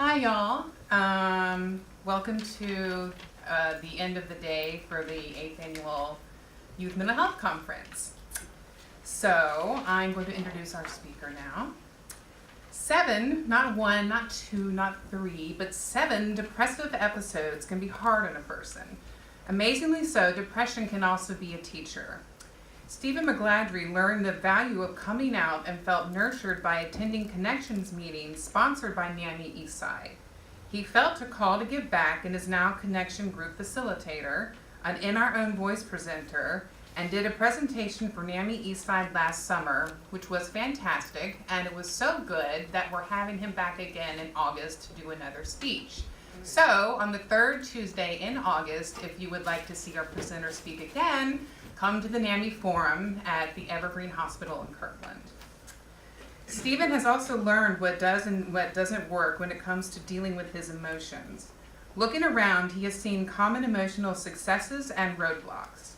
Hi, y'all. Welcome to the end of the day for the 8th Annual Youth Mental Health Conference. So I'm going to introduce our speaker now. 7, not 1, not 2, not 3, but 7 depressive episodes can be hard on a person. Amazingly so, depression can also be a teacher. Stephen Magladry learned the value of coming out and felt nurtured by attending Connections meetings sponsored by NAMI Eastside. He felt a call to give back and is now Connection Group Facilitator, an In Our Own Voice presenter, and did a presentation for NAMI Eastside last summer, which was fantastic, and it was so good that we're having him back again in August to do another speech. So, on the third Tuesday in August, if you would like to see our presenter speak again, come to the NAMI Forum at the Evergreen Hospital in Kirkland. Stephen has also learned what does and what doesn't work when it comes to dealing with his emotions. Looking around, he has seen common emotional successes and roadblocks.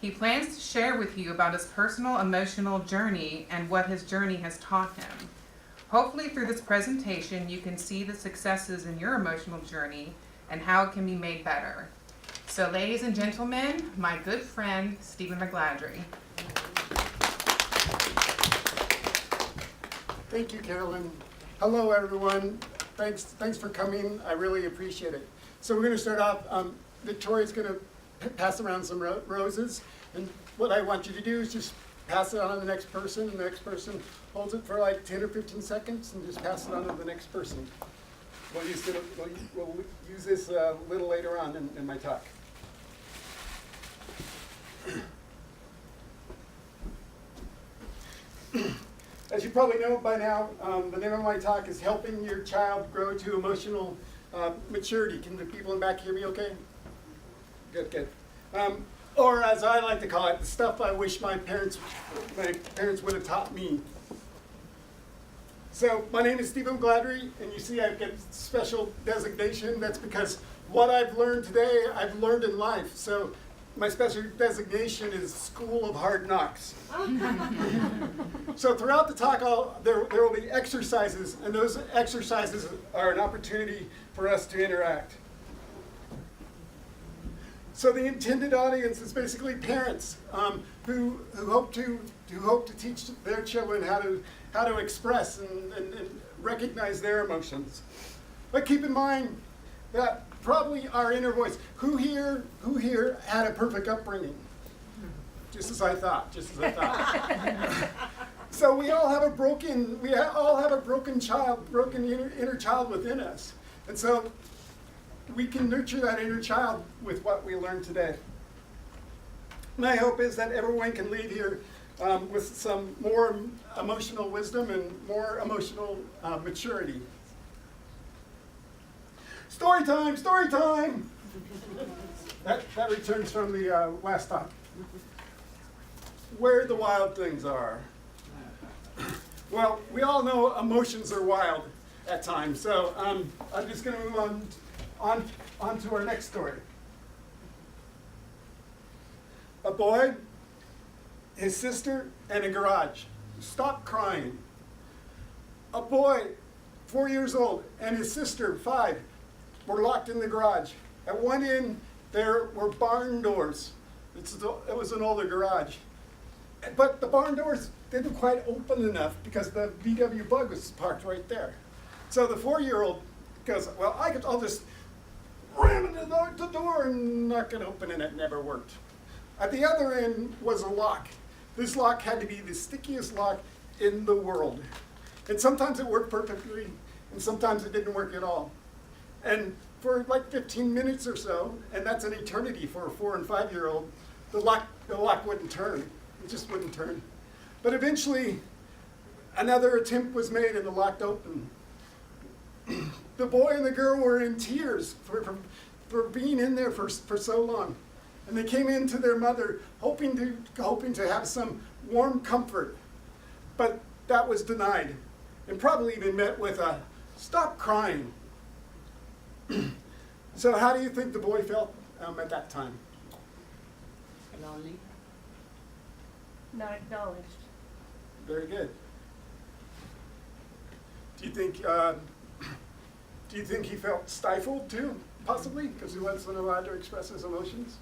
He plans to share with you about his personal emotional journey and what his journey has taught him. Hopefully through this presentation, you can see the successes in your emotional journey and how it can be made better. So ladies and gentlemen, my good friend, Stephen Magladry. Thank you, Carolyn. Hello, everyone. Thanks for coming. I really appreciate it. So we're going to start off. Victoria's going to pass around some roses. And what I want you to do is just pass it on to the next person. And the next person holds it for like 10 or 15 seconds and just pass it on to the next person. We'll use this a little later on in my talk. As you probably know by now, the name of my talk is Helping Your Child Grow to Emotional Maturity. Can the people in the back hear me okay? Good, good. Or as I like to call it, the stuff I wish my parents would have taught me. So my name is Stephen Magladry, and you see I've got special designation. That's because what I've learned today, I've learned in life. So my special designation is School of Hard Knocks. So throughout the talk, there will be exercises, and those exercises are an opportunity for us to interact. So the intended audience is basically parents who hope to teach their children how to express and recognize their emotions. But keep in mind that probably our inner voice. Who here had a perfect upbringing? Just as I thought. So we all have a broken inner child within us, and so we can nurture that inner child with what we learned today. My hope is that everyone can leave here with some more emotional wisdom and more emotional maturity. Story time, story time! That returns from the last talk. Where the wild things are. Well, we all know emotions are wild at times, so I'm just going to move on to our next story. A boy, his sister, and a garage. Stop crying. A boy, 4 years old, and his sister, 5, were locked in the garage. At one end, there were barn doors. It was an older garage. But the barn doors didn't quite open enough because the VW Bug was parked right there. So the 4-year-old goes, well, I'll just ram into the door and knock it open, and it never worked. At the other end was a lock. This lock had to be the stickiest lock in the world. And sometimes it worked perfectly, and sometimes it didn't work at all. And for like 15 minutes or so, and that's an eternity for a 4 and 5-year-old, the lock wouldn't turn. It just wouldn't turn. But eventually, another attempt was made and the lock opened. The boy and the girl were in tears for being in there for so long. And they came in to their mother hoping to have some warm comfort. But that was denied, and probably even met with a, stop crying. So how do you think the boy felt at that time? Lonely. Not acknowledged. Very good. Do you think Do you think he felt stifled too, possibly, because he wasn't allowed to express his emotions?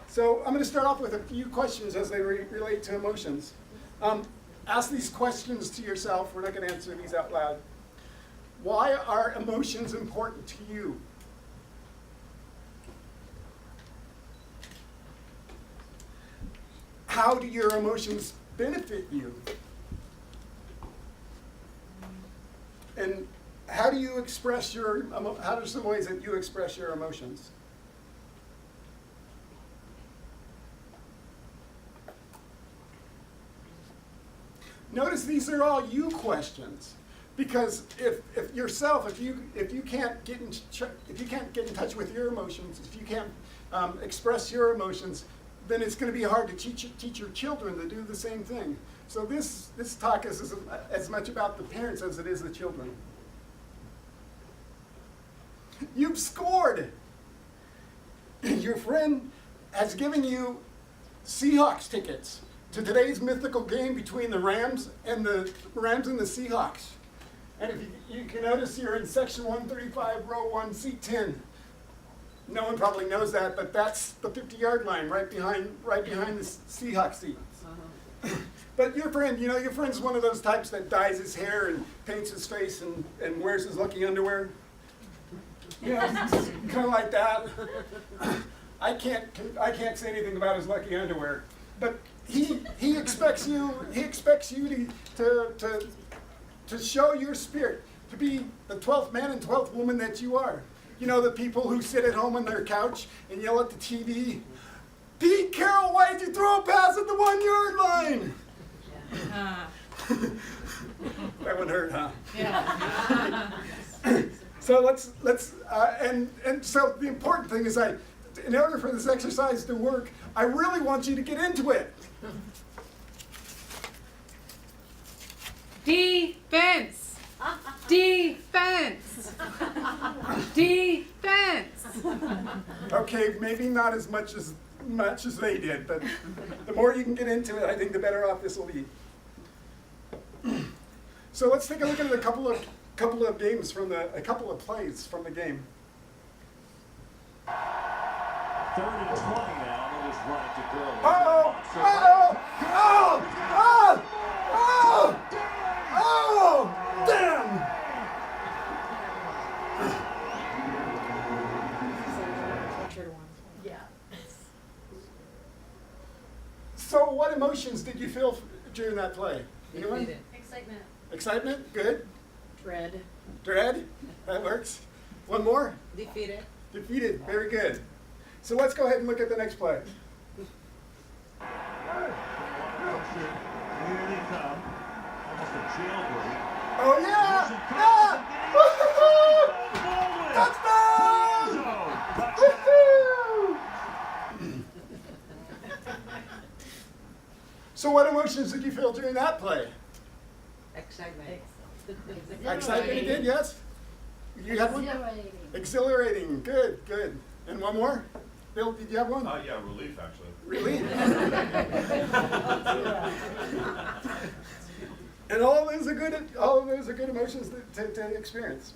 So I'm going to start off with a few questions as they relate to emotions. Ask these questions to yourself. We're not going to answer these out loud. Why are emotions important to you? How do your emotions benefit you? And how do you express how are some ways that you express your emotions? Notice these are all you questions, because if you can't get in touch with your emotions, if you can't express your emotions, then it's going to be hard to teach your children to do the same thing. So this talk is as much about the parents as it is the children. You've scored. Your friend has given you Seahawks tickets to today's mythical game between the Rams and the Seahawks. And if you can notice, you're in section 135, row 1, seat 10. No one probably knows that, but that's the 50-yard line right behind the Seahawks seat. But your friend's one of those types that dyes his hair and paints his face and wears his lucky underwear. You know, kind of like that. I can't say anything about his lucky underwear, but he expects you to show your spirit, to be the 12th man and 12th woman that you are. You know, the people who sit at home on their couch and yell at the TV, "Pete Carroll, why'd you throw a pass at the 1-yard line?" That one hurt, huh? Yeah. So so the important thing is in order for this exercise to work, I really want you to get into it. Defense. Defense. Defense. Okay, maybe not as much as they did, but the more you can get into it, I think the better off this will be. So let's take a look at a couple of plays from the game. 3rd and 20 now. They'll just run it to Gurley. Damn! Yeah. So what emotions did you feel during that play? Anyone? Excitement. Excitement? Good. Dread. Dread? That works. One more? Defeated. Defeated. Very good. So let's go ahead and look at the next play. Here they come. Almost a jailbreak. Oh yeah! Yeah! Woo-hoo! Touchdown! Woo-hoo! So what emotions did you feel during that play? Excitement. Excitement again, yes? You have one? Exhilarating. Good, good. And one more? Bill, did you have one? Yeah, relief actually. Relief? And all of those are good emotions to experience.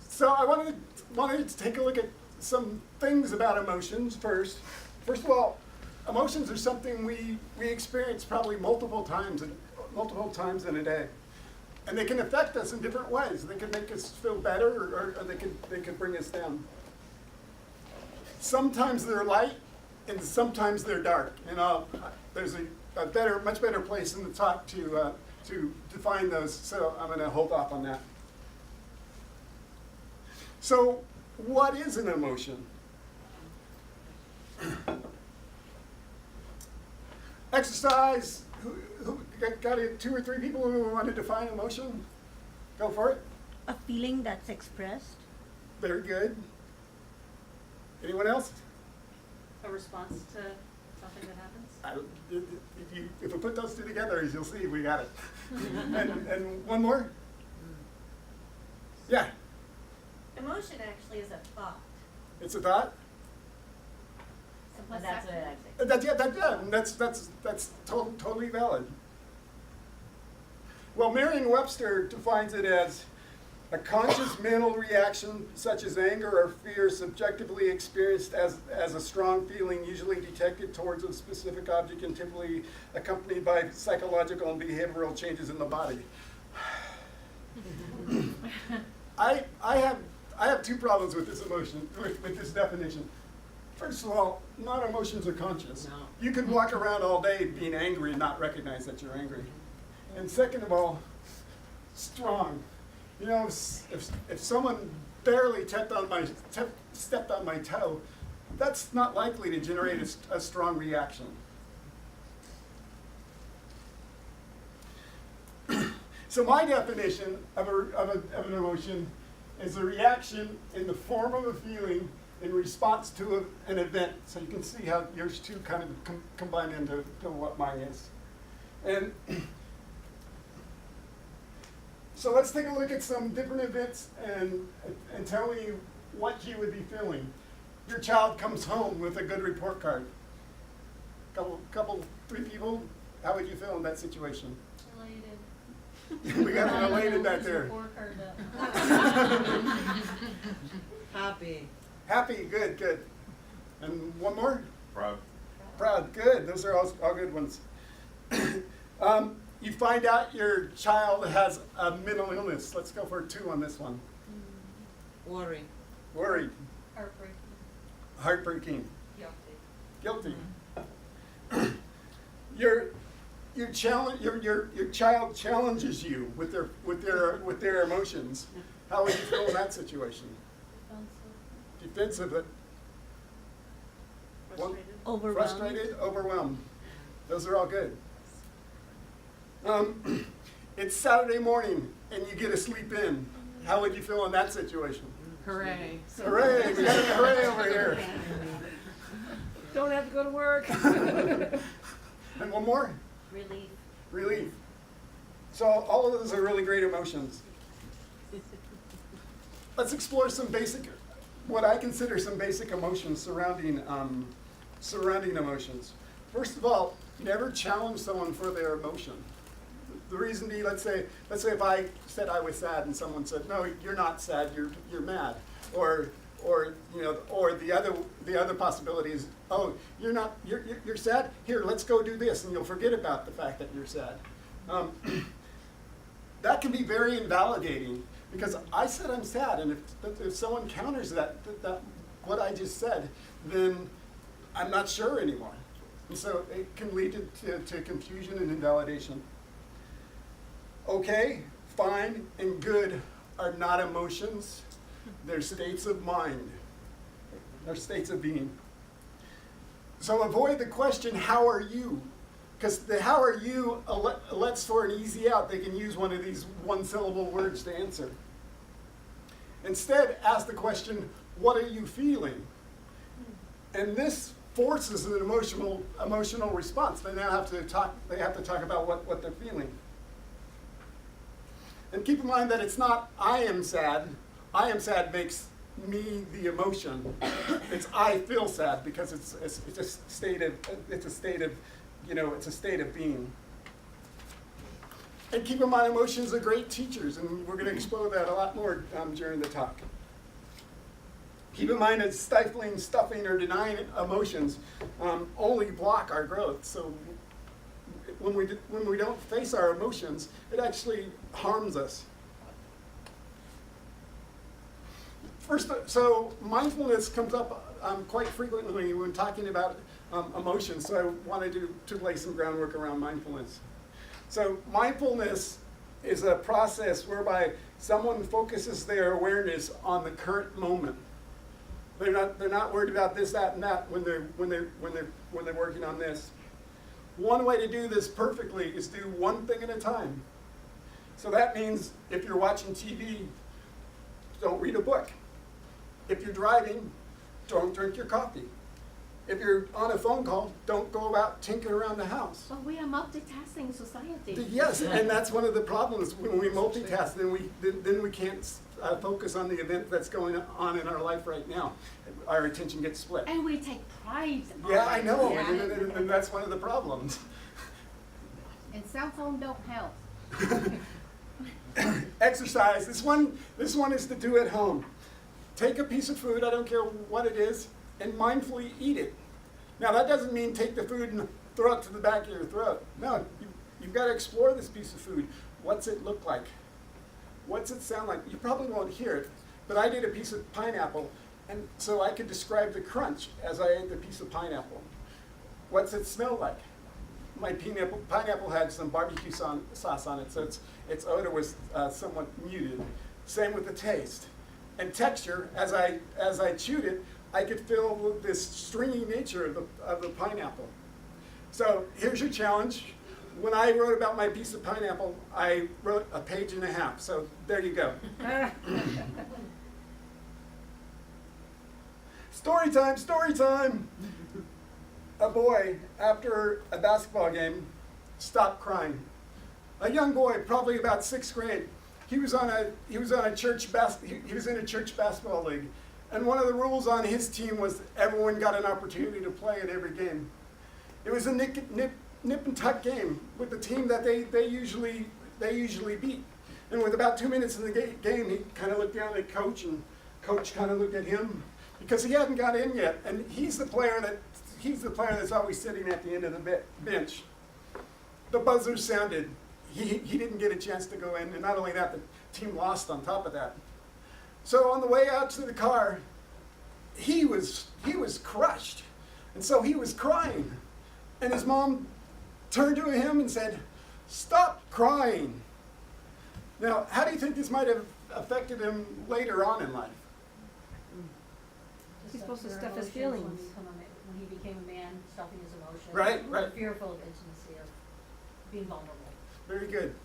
So I wanted to take a look at some things about emotions first. First of all, emotions are something we experience probably multiple times in a day. And they can affect us in different ways. They can make us feel better or they can bring us down. Sometimes they're light and sometimes they're dark. And there's a much better place in the talk to define those, so I'm going to hold off on that. So what is an emotion? Exercise. Who got 2 or 3 people who want to define emotion? Go for it. A feeling that's expressed. Very good. Anyone else? A response to something that happens. If we put those two together, you'll see we got it. and one more? Yeah. Emotion actually is a thought. It's a thought? That's what I think. And that's totally valid. Well, Merriam-Webster defines it as a conscious mental reaction such as anger or fear subjectively experienced as a strong feeling usually detected towards a specific object and typically accompanied by psychological and behavioral changes in the body. I have two problems with this emotion, with this definition. First of all, not emotions are conscious. No. You can walk around all day being angry and not recognize that you're angry. And second of all, strong. You know, if someone barely stepped on my toe, that's not likely to generate a strong reaction. So my definition of an emotion is a reaction in the form of a feeling in response to an event. So you can see how yours two kind of combine into what mine is. And so let's take a look at some different events and tell me what you would be feeling. Your child comes home with a good report card. Three people, how would you feel in that situation? Related. We got an elated back there. Report card up. Happy. Happy, good. And one more? Proud. Proud, good. Those are all good ones. You find out your child has a mental illness. Let's go for 2 on this one. Worry. Worried, Heartbreaking. heartbreaking, Guilty. guilty. Your child challenges you with their emotions. How would you feel in that situation? Defensive. Defensive, Frustrated. Overwhelmed. frustrated, overwhelmed. Those are all good. It's Saturday morning and you get to sleep in. How would you feel in that situation? Hooray. Hooray, we got a hooray over here. Don't have to go to work. And one more, Relief. relief. So all of those are really great emotions. Let's explore some basic, what I consider some basic emotions surrounding emotions. First of all, never challenge someone for their emotion. The reason being, let's say if I said I was sad and someone said, no, you're not sad, you're mad, or the other possibility is, oh, you're sad. Here, let's go do this, and you'll forget about the fact that you're sad. That can be very invalidating because I said I'm sad, and if someone counters that what I just said, then I'm not sure anymore, and so it can lead to confusion and invalidation. Okay, fine, and good are not emotions. They're states of mind. They're states of being. So avoid the question, how are you? Because the how are you lets for an easy out. They can use one of these one-syllable words to answer. Instead, ask the question, what are you feeling? And this forces an emotional response. They now have to talk about what they're feeling. And keep in mind that it's not I am sad. I am sad makes me the emotion. It's I feel sad because it's a state of being. And keep in mind, emotions are great teachers, and we're going to explore that a lot more during the talk. Keep in mind that stifling, stuffing, or denying emotions only block our growth. So when we don't face our emotions, it actually harms us. First, so mindfulness comes up quite frequently when talking about emotions. So I wanted to lay some groundwork around mindfulness. So mindfulness is a process whereby someone focuses their awareness on the current moment. They're not worried about this, that, and that when they're working on this. One way to do this perfectly is do one thing at a time. So that means if you're watching TV, don't read a book. If you're driving, don't drink your coffee. If you're on a phone call, don't go out tinkering around the house. But we are multitasking society. Yes, and that's one of the problems. When we multitask, then we can't focus on the event that's going on in our life right now. Our attention gets split. And we take pride. Yeah, I know, Yeah. and that's one of the problems. And cell phone don't help. Exercise. This one is to do at home. Take a piece of food, I don't care what it is, and mindfully eat it. Now that doesn't mean take the food and throw it to the back of your throat. No, you've got to explore this piece of food. What's it look like? What's it sound like? You probably won't hear it, but I did a piece of pineapple, and so I could describe the crunch as I ate the piece of pineapple. What's it smell like? My pineapple had some barbecue sauce on it, so its odor was somewhat muted. Same with the taste. And texture, as I chewed it, I could feel this stringy nature of the pineapple. So here's your challenge. When I wrote about my piece of pineapple, I wrote a page and a half. So there you go. Story time, story time. A boy, after a basketball game, stopped crying. A young boy, probably about 6th grade. He was in a church basketball league, and one of the rules on his team was everyone got an opportunity to play at every game. It was a nip and tuck game with the team that they usually beat. And with about 2 minutes in the game, he kind of looked down at coach, and coach kind of looked at him because he hadn't got in yet. And he's the player that's always sitting at the end of the bench. The buzzer sounded. He didn't get a chance to go in, and not only that, the team lost on top of that. So on the way out to the car, he was crushed, and so he was crying. And his mom turned to him and said, "Stop crying." Now, how do you think this might have affected him later on in life? He's supposed to Your stuff his emotions feelings. When he became a man, stuffing his emotions. Right. Fearful of intimacy, of being vulnerable. Very good.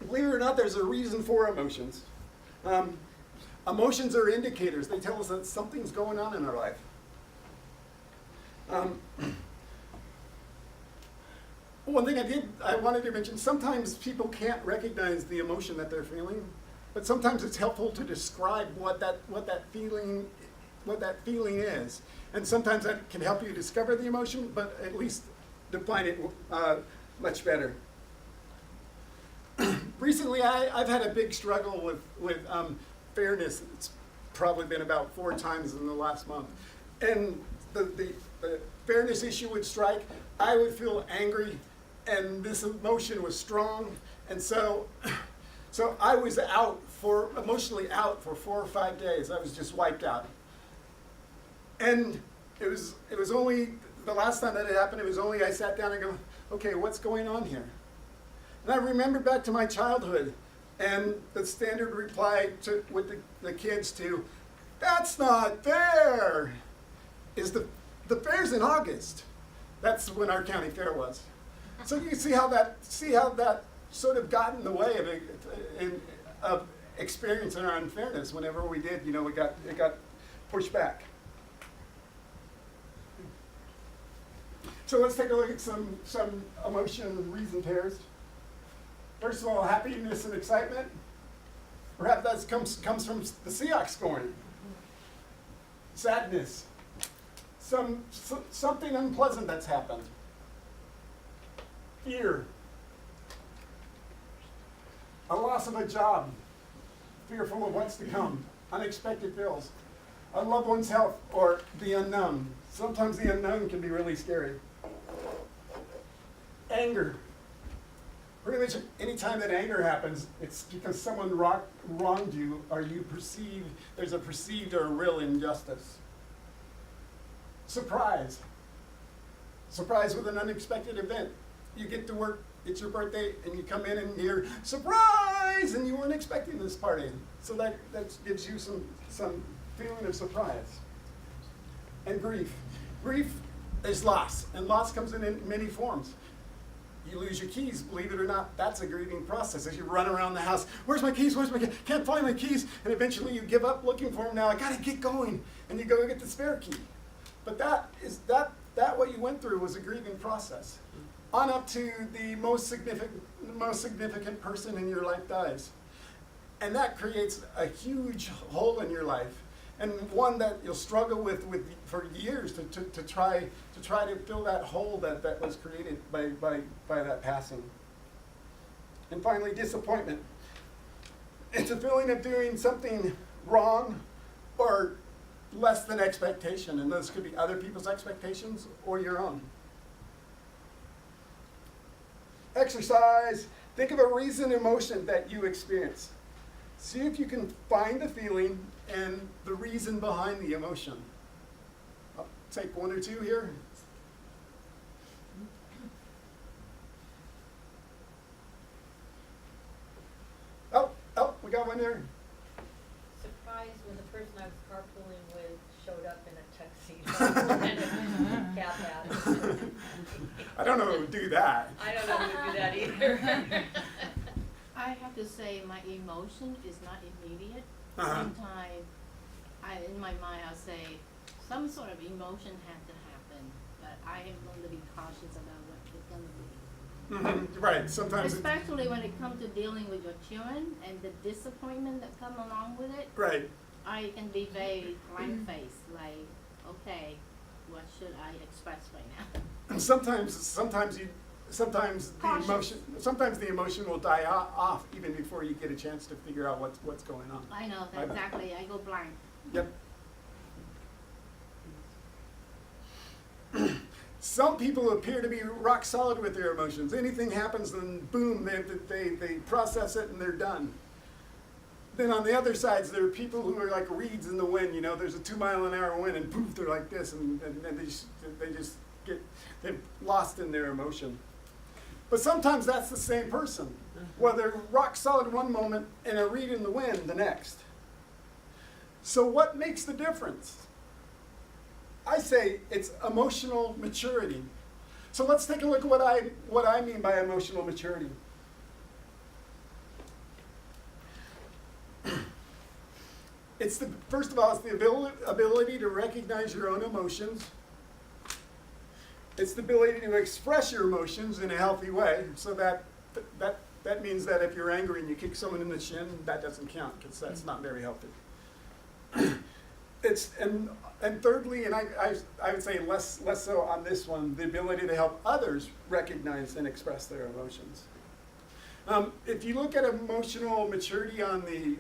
Believe it or not, there's a reason for emotions. Emotions are indicators. They tell us that something's going on in our life. One thing I wanted to mention, sometimes people can't recognize the emotion that they're feeling, but sometimes it's helpful to describe what that feeling is. And sometimes that can help you discover the emotion, but at least define it much better. Recently, I've had a big struggle with fairness. It's probably been about 4 times in the last month. And the fairness issue would strike, I would feel angry, and this emotion was strong. And so I was emotionally out for 4 or 5 days. I was just wiped out. And it was only, the last time that it happened, it was only I sat down and go, okay, what's going on here? And I remembered back to my childhood and the standard reply with the kids to, "That's not fair," is the fair's in August. That's when our county fair was. So you see how that sort of got in the way of experiencing our unfairness whenever we did, it got pushed back. So let's take a look at some emotion reason pairs. First of all, happiness and excitement. Perhaps that comes from the Seahawks scoring. Sadness. Something unpleasant that's happened. Fear. A loss of a job. Fearful of what's to come. Unexpected bills. A loved one's health or the unknown. Sometimes the unknown can be really scary. Anger. Pretty much any time that anger happens, it's because someone wronged you or there's a perceived or a real injustice. Surprise. Surprise with an unexpected event. You get to work, it's your birthday, and you come in and you're, surprise! And you weren't expecting this party. So that gives you some feeling of surprise. And grief. Grief is loss, and loss comes in many forms. You lose your keys, believe it or not, that's a grieving process. As you run around the house, where's my keys, can't find my keys, and eventually you give up looking for them. Now I gotta get going, and you go get the spare key. But that what you went through was a grieving process. On up to the most significant person in your life dies. And that creates a huge hole in your life. and one that you'll struggle with for years to try to fill that hole that was created by that passing. And finally, disappointment. It's a feeling of doing something wrong or less than expectation, and those could be other people's expectations or your own. Exercise. Think of a reason emotion that you experience. See if you can find the feeling and the reason behind the emotion. I'll take one or two here. Oh, we got one there. Surprised when the person I was carpooling with showed up in a tuxedo and a cap hat. I don't know who would do that. I don't know who would do that either. I have to say my emotion is not immediate. Uh-huh. Sometimes in my mind I'll say some sort of emotion had to happen, but I am going to be cautious about what it's going to be. Mm-hmm. Right, sometimes Especially when it comes to dealing with your children and the disappointment that come along with it, right. I can be very blank-faced, like, okay, what should I express right now? And sometimes the emotion will die off even before you get a chance to figure out what's going on. I know, I know. exactly, I go blank. Yep. Some people appear to be rock solid with their emotions. Anything happens, and boom, they process it and they're done. Then on the other sides, there are people who are like reeds in the wind. You know, there's a 2-mile-an-hour wind, and poof, they're like this, and they just they're lost in their emotion. But sometimes that's the same person. Well, they're rock solid one moment and a reed in the wind the next. So what makes the difference? I say it's emotional maturity. So let's take a look at what I mean by emotional maturity. First of all, it's the ability to recognize your own emotions. It's the ability to express your emotions in a healthy way. So that means that if you're angry and you kick someone in the shin, that doesn't count because that's not very healthy. And thirdly, and I would say less so on this one, the ability to help others recognize and express their emotions. If you look at emotional maturity on the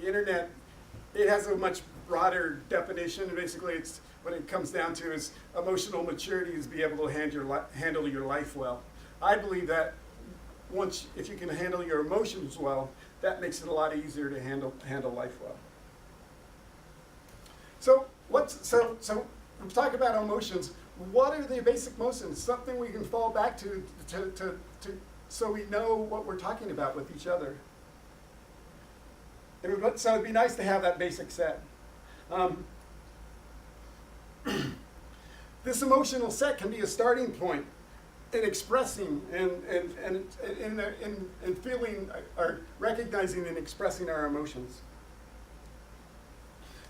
internet, it has a much broader definition. Basically, it's what it comes down to is emotional maturity is be able to handle your life well. I believe that if you can handle your emotions well, that makes it a lot easier to handle life well. So we're talking about emotions. What are the basic emotions? Something we can fall back to so we know what we're talking about with each other. So it'd be nice to have that basic set. This emotional set can be a starting point in expressing and feeling or recognizing and expressing our emotions.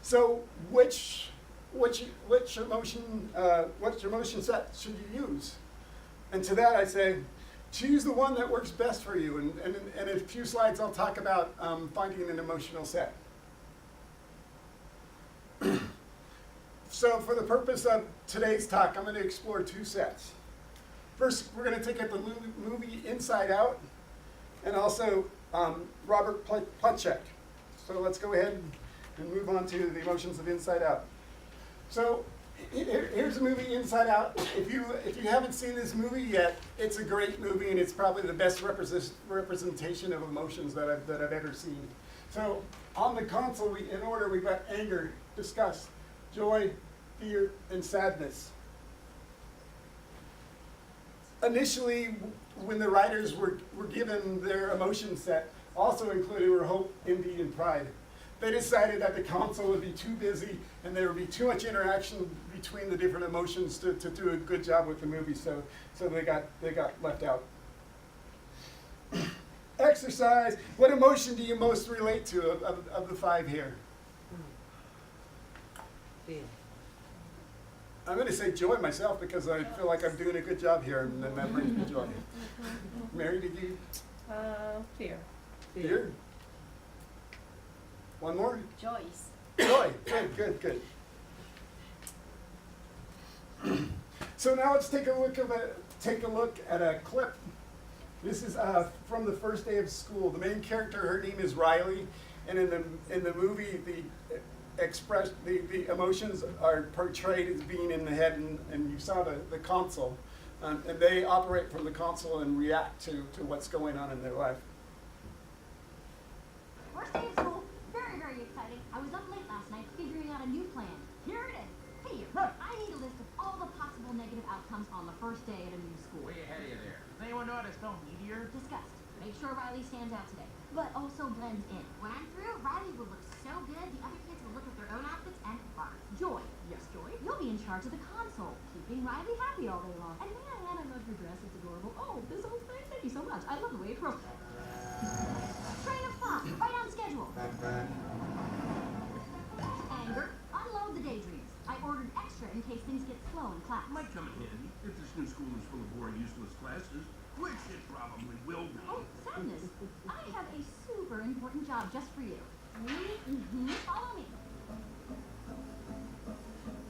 So which emotion set should you use? And to that I say, choose the one that works best for you. And in a few slides I'll talk about finding an emotional set. So for the purpose of today's talk, I'm going to explore two sets. First, we're going to take up the movie Inside Out and also Robert Plutchik. So let's go ahead and move on to the emotions of Inside Out. So here's the movie Inside Out. If you haven't seen this movie yet, it's a great movie and it's probably the best representation of emotions that I've ever seen. So on the console, in order, we've got anger, disgust, joy, fear, and sadness. Initially, when the writers were given their emotion set, also included were hope, envy, and pride. They decided that the console would be too busy and there would be too much interaction between the different emotions to do a good job with the movie, so they got left out. Exercise. What emotion do you most relate to of the five here? Fear. I'm going to say joy myself because I feel like I'm doing a good job here, and then that brings me joy. Mary, did you? Fear. Fear? One more? Joyce. Joy, good. So now let's take a look at a clip. This is from the first day of school. The main character, her name is Riley, and in the movie, the emotions are portrayed as being in the head, and you saw the console, and they operate from the console and react to what's going on in their life. First day of school, very, very exciting. I was up late last night figuring out a new plan. Here it is. Hey, I need a list of all the possible negative outcomes on the first day at a new school. Way ahead of you there. Does anyone know how to spell meteor? Discussed. Make sure Riley stands out today, but also blends in. When I'm through, Riley will look so good, the other kids will look at their own outfits and bark. Joy. Yes, Joy? You'll be in charge of the console, keeping Riley happy all day long. And may I add, I love your dress. It's adorable. Oh, this whole thing. Thank you so much. I love the way it grows. Train of thought. Right on schedule. Anger. Unload the daydreams. I ordered extra in case things get slow in class. Might come in handy if this new school is full of boring, useless classes, which it probably will be. Oh, sadness. I have a super important job just for you. Mm-hmm. Follow me.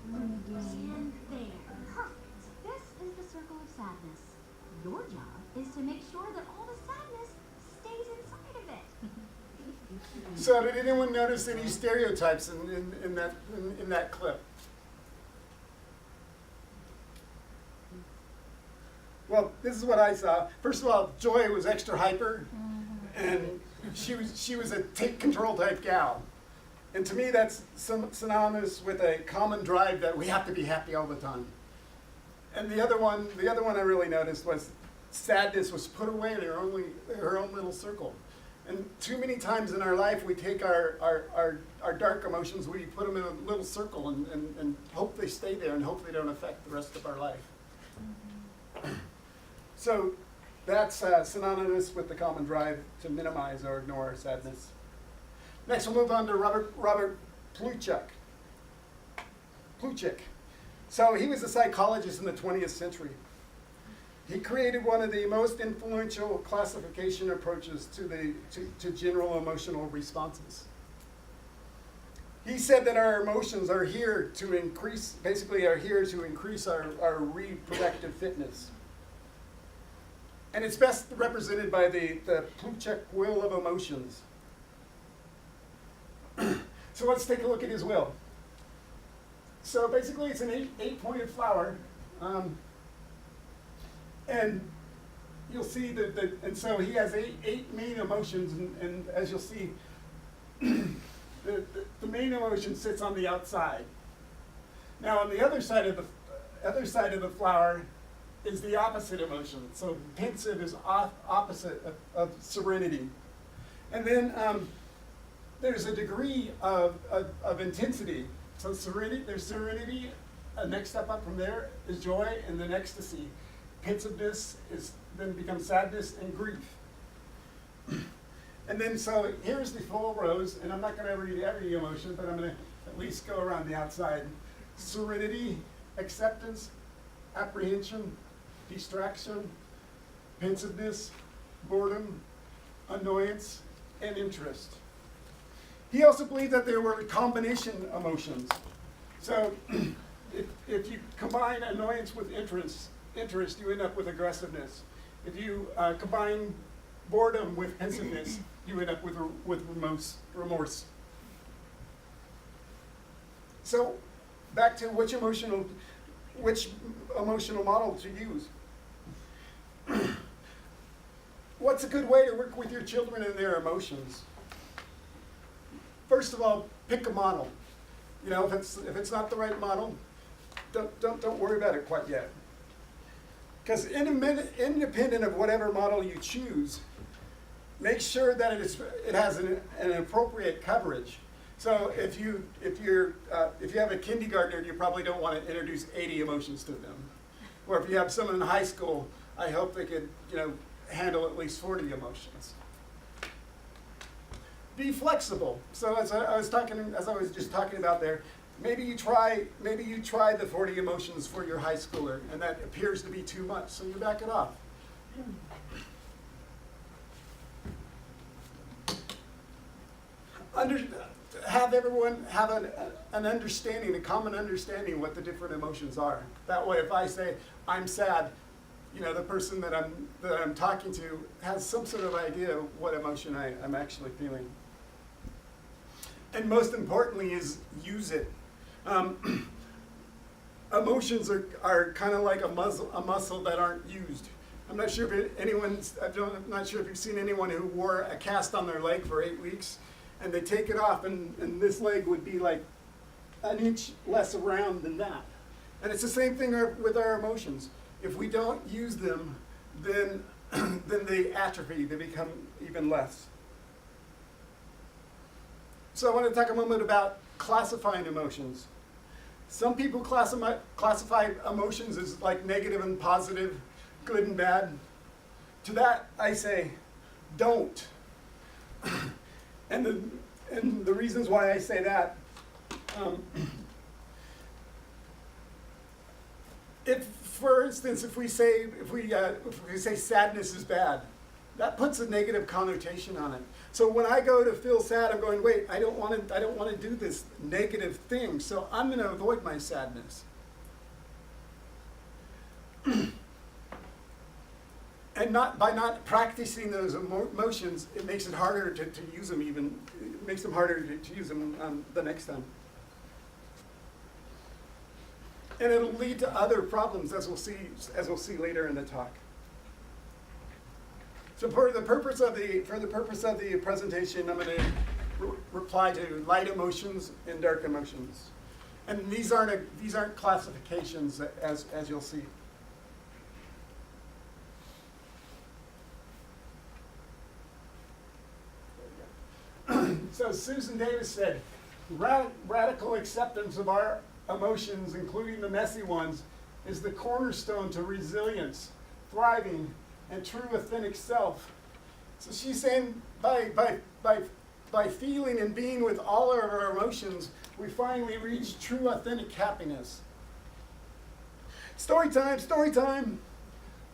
And there. Perfect. This is the circle of sadness. Your job is to make sure that all the sadness stays inside of it. So did anyone notice any stereotypes in that clip? Well, this is what I saw. First of all, Joy was extra hyper, and she was a take control type gal. And to me, that's synonymous with a common drive that we have to be happy all the time. And the other one I really noticed was sadness was put away in her own little circle. And too many times in our life, we take our dark emotions, we put them in a little circle and hope they stay there and hope they don't affect the rest of our life. So that's synonymous with the common drive to minimize or ignore our sadness. Next, we'll move on to Robert Plutchik. So he was a psychologist in the 20th century. He created one of the most influential classification approaches to general emotional responses. He said that our emotions are here to increase our reproductive fitness. And it's best represented by the Plutchik wheel of emotions. So let's take a look at his wheel. So basically it's an eight-pointed flower. And you'll see and so he has eight main emotions, and as you'll see, the main emotion sits on the outside. Now on the other side of the flower is the opposite emotion. So pensive is opposite of serenity. And then there's a degree of intensity. So there's serenity. Next step up from there is joy and then ecstasy. Pensiveness then becomes sadness and grief. And then so here's the full rows, and I'm not going to read every emotion, but I'm going to at least go around the outside. Serenity, acceptance, apprehension, distraction, pensiveness, boredom, annoyance, and interest. He also believed that there were combination emotions. So if you combine annoyance with interest, you end up with aggressiveness. If you combine boredom with pensiveness, you end up with remorse. So back to which emotional model to use. What's a good way to work with your children and their emotions? First of all, pick a model. You know, if it's not the right model, don't worry about it quite yet. Because independent of whatever model you choose, make sure that it has an appropriate coverage. So if you have a kindergartner, you probably don't want to introduce 80 emotions to them. Or if you have someone in high school, I hope they could handle at least 40 emotions. Be flexible. So as I was just talking about there, maybe you try the 40 emotions for your high schooler, and that appears to be too much, so you back it off. have everyone have an understanding, a common understanding what the different emotions are. That way, if I say I'm sad, you know, the person that I'm talking to has some sort of idea of what emotion I'm actually feeling. And most importantly is use it. Emotions are kind of like a muscle that aren't used. I'm not sure if I'm not sure if you've seen anyone who wore a cast on their leg for 8 weeks, and they take it off, and this leg would be like an inch less round than that. And it's the same thing with our emotions. If we don't use them, then they atrophy, they become even less. So I want to talk a moment about classifying emotions. Some people classify emotions as like negative and positive, good and bad. To that I say, don't. And the reasons why I say that, if, for instance, if we say sadness is bad, that puts a negative connotation on it. So when I go to feel sad, I'm going, wait, I don't want to do this negative thing, so I'm going to avoid my sadness. And by not practicing those emotions, it makes it harder to use them it makes them harder to use them the next time. And it'll lead to other problems, as we'll see later in the talk. So for the purpose of the presentation, I'm going to reply to light emotions and dark emotions. And these aren't classifications, as you'll see. So Susan Davis said, radical acceptance of our emotions, including the messy ones, is the cornerstone to resilience, thriving, and true authentic self. So she's saying by feeling and being with all of our emotions, we finally reach true authentic happiness. Story time, story time.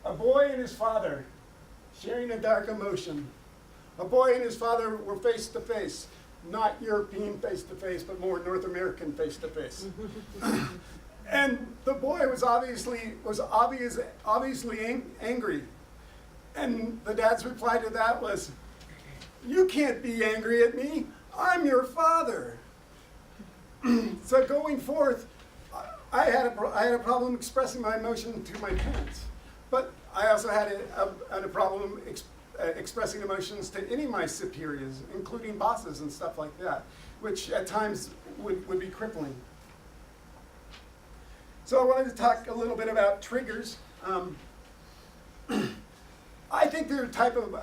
A boy and his father sharing a dark emotion. A boy and his father were face to face, not European face to face, but more North American face to face. And the boy was obviously angry. And the dad's reply to that was, "You can't be angry at me. I'm your father." So going forth, I had a problem expressing my emotion to my parents, but I also had a problem expressing emotions to any of my superiors, including bosses and stuff like that, which at times would be crippling. So I wanted to talk a little bit about triggers. I think they're a type of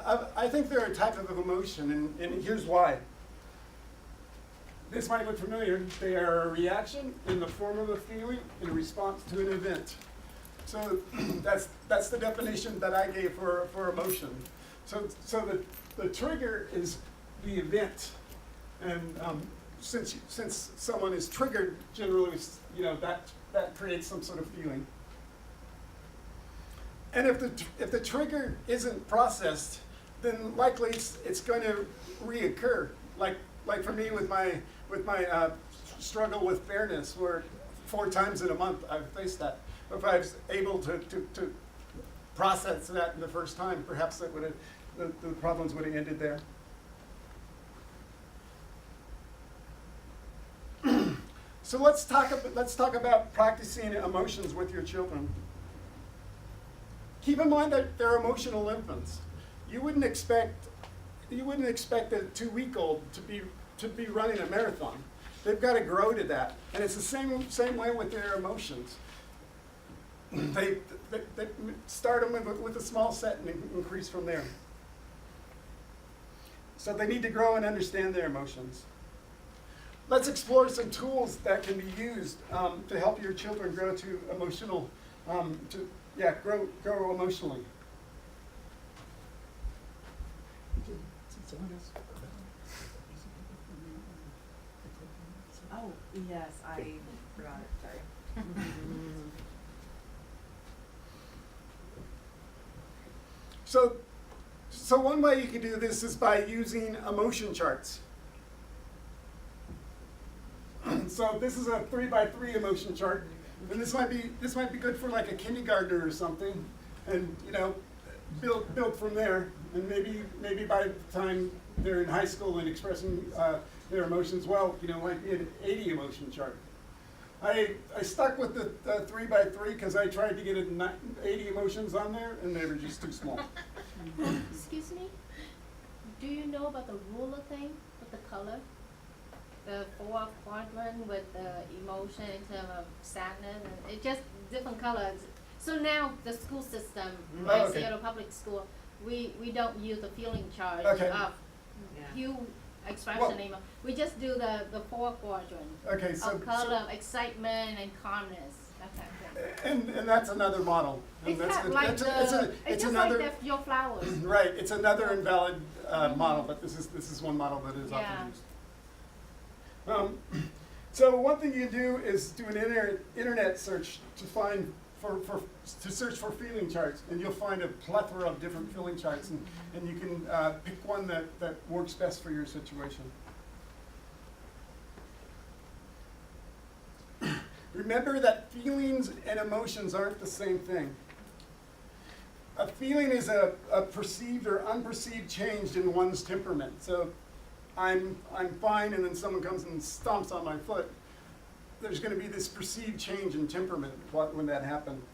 emotion, and here's why. This might look familiar. They are a reaction in the form of a feeling in response to an event. So that's the definition that I gave for emotion. So the trigger is the event, and since someone is triggered, generally, that creates some sort of feeling. And if the trigger isn't processed, then likely it's going to reoccur. Like for me with my struggle with fairness, where 4 times in a month I've faced that. If I was able to process that in the first time, perhaps that the problems would have ended there. So let's talk about practicing emotions with your children. Keep in mind that they're emotional infants. You wouldn't expect a 2-week-old to be running a marathon. They've got to grow to that, and it's the same way with their emotions. They start them with a small set and increase from there. So they need to grow and understand their emotions. Let's explore some tools that can be used to help your children grow to emotional, grow emotionally. Oh, yes, I forgot it, sorry. So one way you can do this is by using emotion charts. So this is a 3x3 emotion chart, and this might be good for like a kindergartner or something, and you know, build from there, and maybe by the time they're in high school and expressing their emotions well, you know, might be an 80 emotion chart. I stuck with the 3x3 because I tried to get 80 emotions on there, and they were just too small. Excuse me? Do you know about the ruler thing with the color? The 4 quadrant with the emotion in terms of sadness, and it just different colors. So now the school system, Oh, like okay. Seattle Public School, we don't use the feeling chart Okay. of Yeah. hue, expression, Well- emo. We just do the 4 quadrant Okay, so of color, excitement, and calmness. That kind of thing. and that's another model. And It's that's kind of the- like it's it's just another like your flowers. right. It's another invalid model, but this is one model that is Yeah. often used. So one thing you do is do an internet search to find to search for feeling charts, and you'll find a plethora of different feeling charts, and you can pick one that works best for your situation. Remember that feelings and emotions aren't the same thing. A feeling is a perceived or unperceived change in one's temperament. So I'm fine, and then someone comes and stomps on my foot. There's going to be this perceived change in temperament when that happens.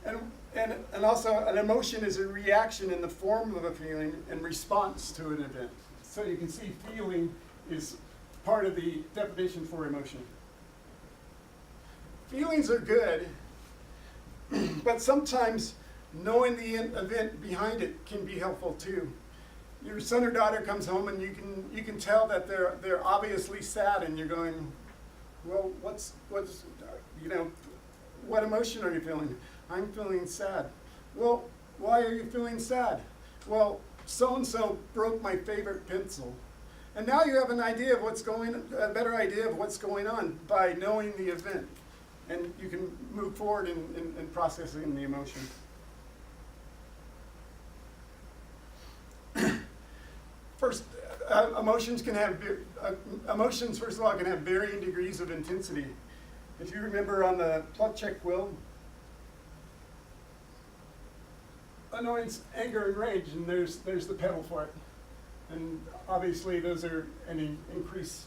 And also an emotion is a reaction in the form of a feeling in response to an event. So you can see feeling is part of the definition for emotion. Feelings are good, but sometimes knowing the event behind it can be helpful too. Your son or daughter comes home and you can tell that they're obviously sad, and you're going, well, what's you know, what emotion are you feeling? I'm feeling sad. Well, why are you feeling sad? Well, so-and-so broke my favorite pencil. And now you have a better idea of what's going on by knowing the event. And you can move forward in processing the emotion. First, emotions, first of all, can have varying degrees of intensity. If you remember on the plot check wheel, annoyance, anger, and rage, and there's the pedal for it. And obviously those are an increase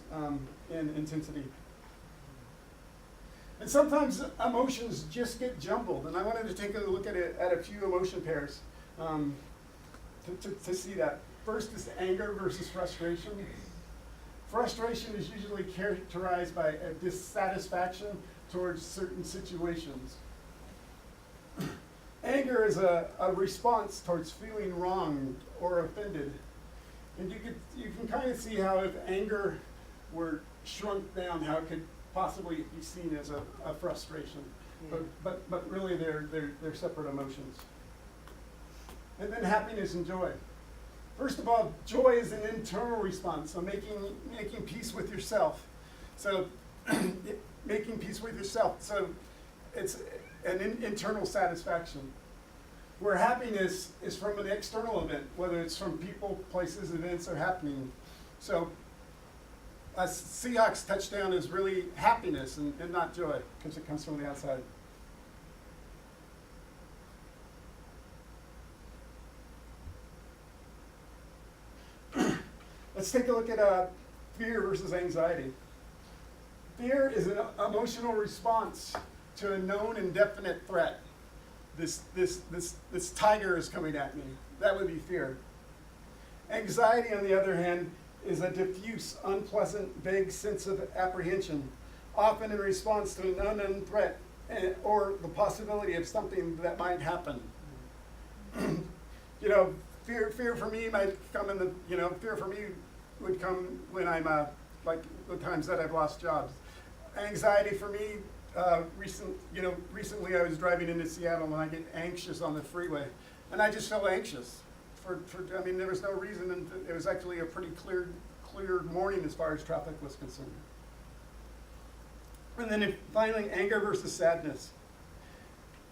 in intensity. And sometimes emotions just get jumbled, and I wanted to take a look at a few emotion pairs to see that. First is anger versus frustration. Frustration is usually characterized by a dissatisfaction towards certain situations. Anger is a response towards feeling wronged or offended. And you can kind of see how if anger were shrunk down, how it could possibly be seen as a frustration. But really they're separate emotions. And then happiness and joy. First of all, joy is an internal response, so making peace with yourself. So making peace with yourself. So it's an internal satisfaction. Where happiness is from an external event, whether it's from people, places, events, or happening. So a Seahawks touchdown is really happiness and not joy, because it comes from the outside. Let's take a look at fear versus anxiety. Fear is an emotional response to a known and definite threat. This tiger is coming at me. That would be fear. Anxiety, on the other hand, is a diffuse, unpleasant, vague sense of apprehension, often in response to an unknown threat or the possibility of something that might happen. Fear for me might come fear for me would come when I'm like the times that I've lost jobs. Anxiety for me, recently I was driving into Seattle and I get anxious on the freeway, and I just felt anxious. There was no reason, and it was actually a pretty clear morning as far as traffic was concerned. And then finally, anger versus sadness.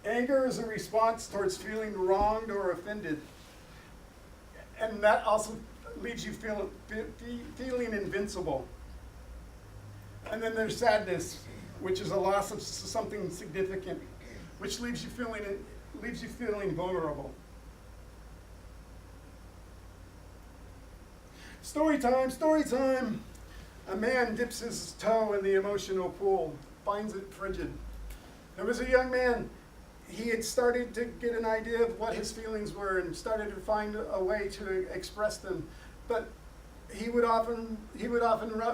Anger is a response towards feeling wronged or offended, and that also leaves you feeling invincible. And then there's sadness, which is a loss of something significant, which leaves you feeling vulnerable. Story time, story time. A man dips his toe in the emotional pool, finds it frigid. There was a young man. He had started to get an idea of what his feelings were and started to find a way to express them. But he would often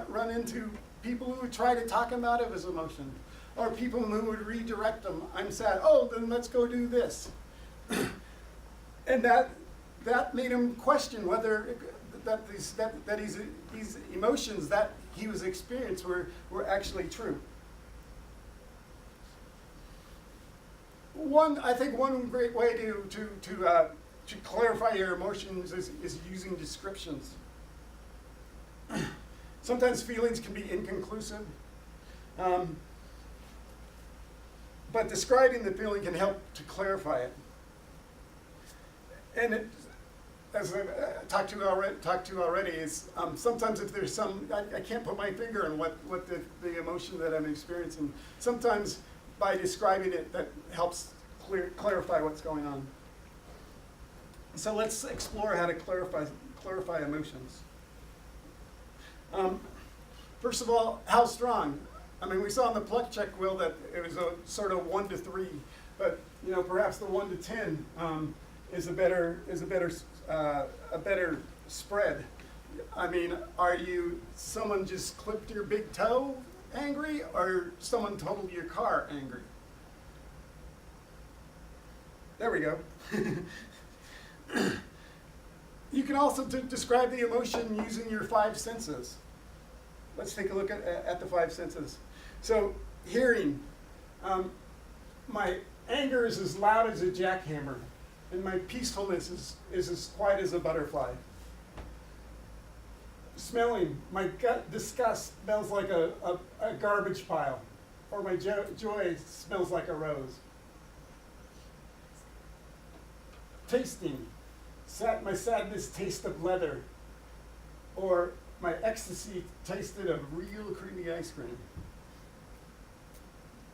run into people who would try to talk him out of his emotion, or people who would redirect him. I'm sad. Oh, then let's go do this. And that made him question whether these emotions that he was experiencing were actually true. I think one great way to clarify your emotions is using descriptions. Sometimes feelings can be inconclusive, but describing the feeling can help to clarify it. And as I talked to already, is sometimes if there's I can't put my finger on what the emotion that I'm experiencing. Sometimes by describing it, that helps clarify what's going on. So let's explore how to clarify emotions. First of all, how strong? I mean, we saw on the pluck check wheel that it was a sort of 1 to 3, but perhaps the 1 to 10 is a better spread. I mean, are you someone just clipped your big toe angry, or someone totaled your car angry? There we go. You can also describe the emotion using your 5 senses. Let's take a look at the 5 senses. So, hearing. My anger is as loud as a jackhammer, and my peacefulness is as quiet as a butterfly. Smelling. My gut disgust smells like a garbage pile, or my joy smells like a rose. Tasting. My sadness tastes of leather, or my ecstasy tasted of real creamy ice cream.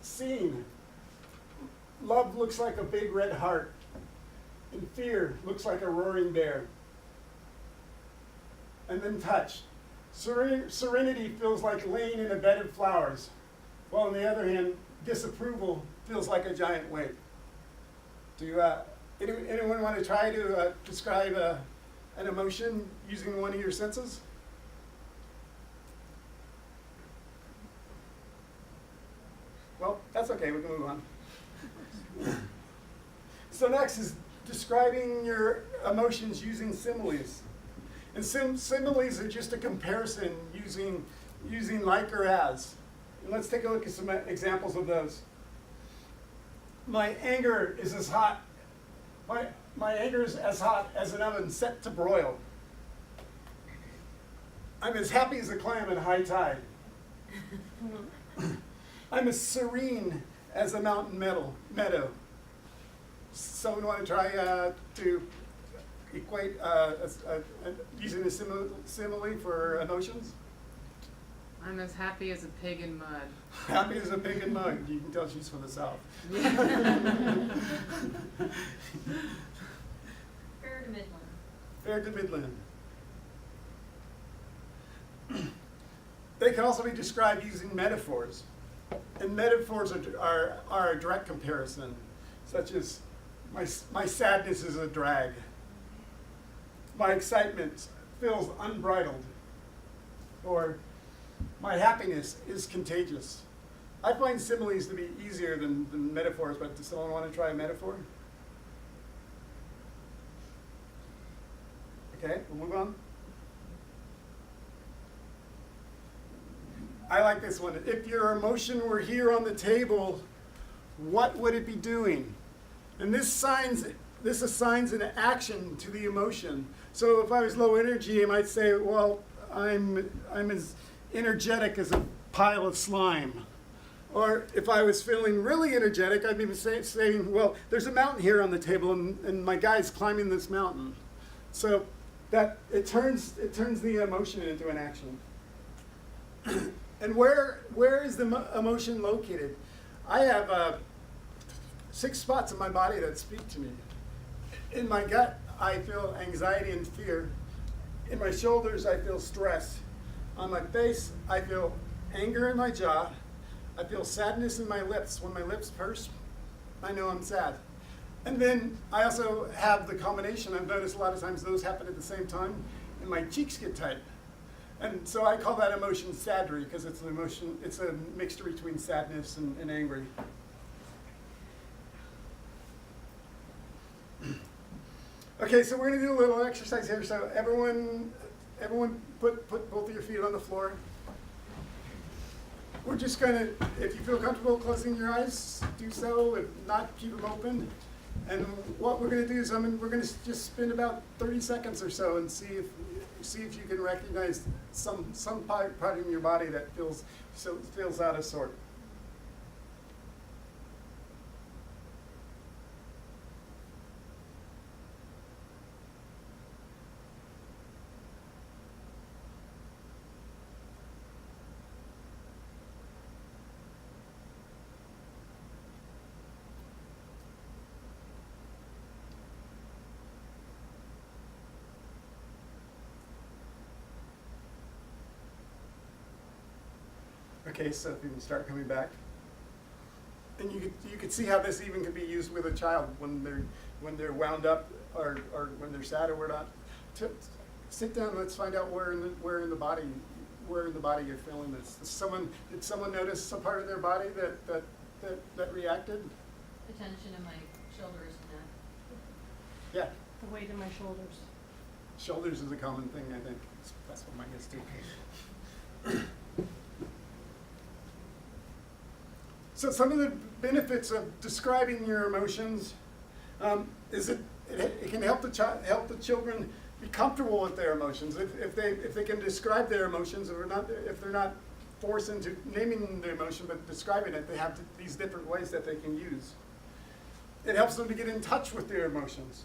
Seeing. Love looks like a big red heart, and fear looks like a roaring bear. And then touch. Serenity feels like laying in a bed of flowers, while on the other hand, disapproval feels like a giant weight. Anyone want to try to describe an emotion using one of your senses? Well, that's okay, we can move on. So next is describing your emotions using similes. And similes are just a comparison using like or as. And let's take a look at some examples of those. My anger is as hot. My anger is as hot as an oven set to broil. I'm as happy as a clam at high tide. I'm as serene as a mountain meadow. Someone want to try to equate using a simile for emotions? I'm as happy as a pig in mud. Happy as a pig in mud. You can tell she's from the South. Fair to Midland. Fair to Midland. They can also be described using metaphors. And metaphors are a direct comparison, such as my sadness is a drag. My excitement feels unbridled. Or my happiness is contagious. I find similes to be easier than metaphors, but does someone want to try a metaphor? Okay, we'll move on. I like this one. If your emotion were here on the table, what would it be doing? And this assigns an action to the emotion. So if I was low energy, I might say, well, I'm as energetic as a pile of slime. Or if I was feeling really energetic, I'd be saying, well, there's a mountain here on the table, and my guy's climbing this mountain. So that it turns the emotion into an action. And where is the emotion located? I have 6 spots in my body that speak to me. In my gut, I feel anxiety and fear. In my shoulders, I feel stress. On my face, I feel anger in my jaw. I feel sadness in my lips. When my lips purse, I know I'm sad. And then I also have the combination. I've noticed a lot of times those happen at the same time, and my cheeks get tight. And so I call that emotion sadry, because it's an emotion, it's a mixture between sadness and angry. Okay, so we're going to do a little exercise here. So everyone put both of your feet on the floor. We're just going to, if you feel comfortable closing your eyes, do so. If not, keep them open. And what we're going to do is we're going to just spend about 30 seconds or so and see if you can recognize some part in your body that feels out of sort. Okay, so if you can start coming back. And you could see how this even could be used with a child when they're wound up or when they're sad or we're not. Sit down. Let's find out where in the body you're feeling this. Did someone notice some part of their body that reacted? The tension in my shoulders and neck. Yeah. The weight in my shoulders. Shoulders is a common thing, I think. That's what mine is too. So some of the benefits of describing your emotions is it can help the children be comfortable with their emotions. If they can describe their emotions, if they're not forced into naming their emotion but describing it, they have these different ways that they can use. It helps them to get in touch with their emotions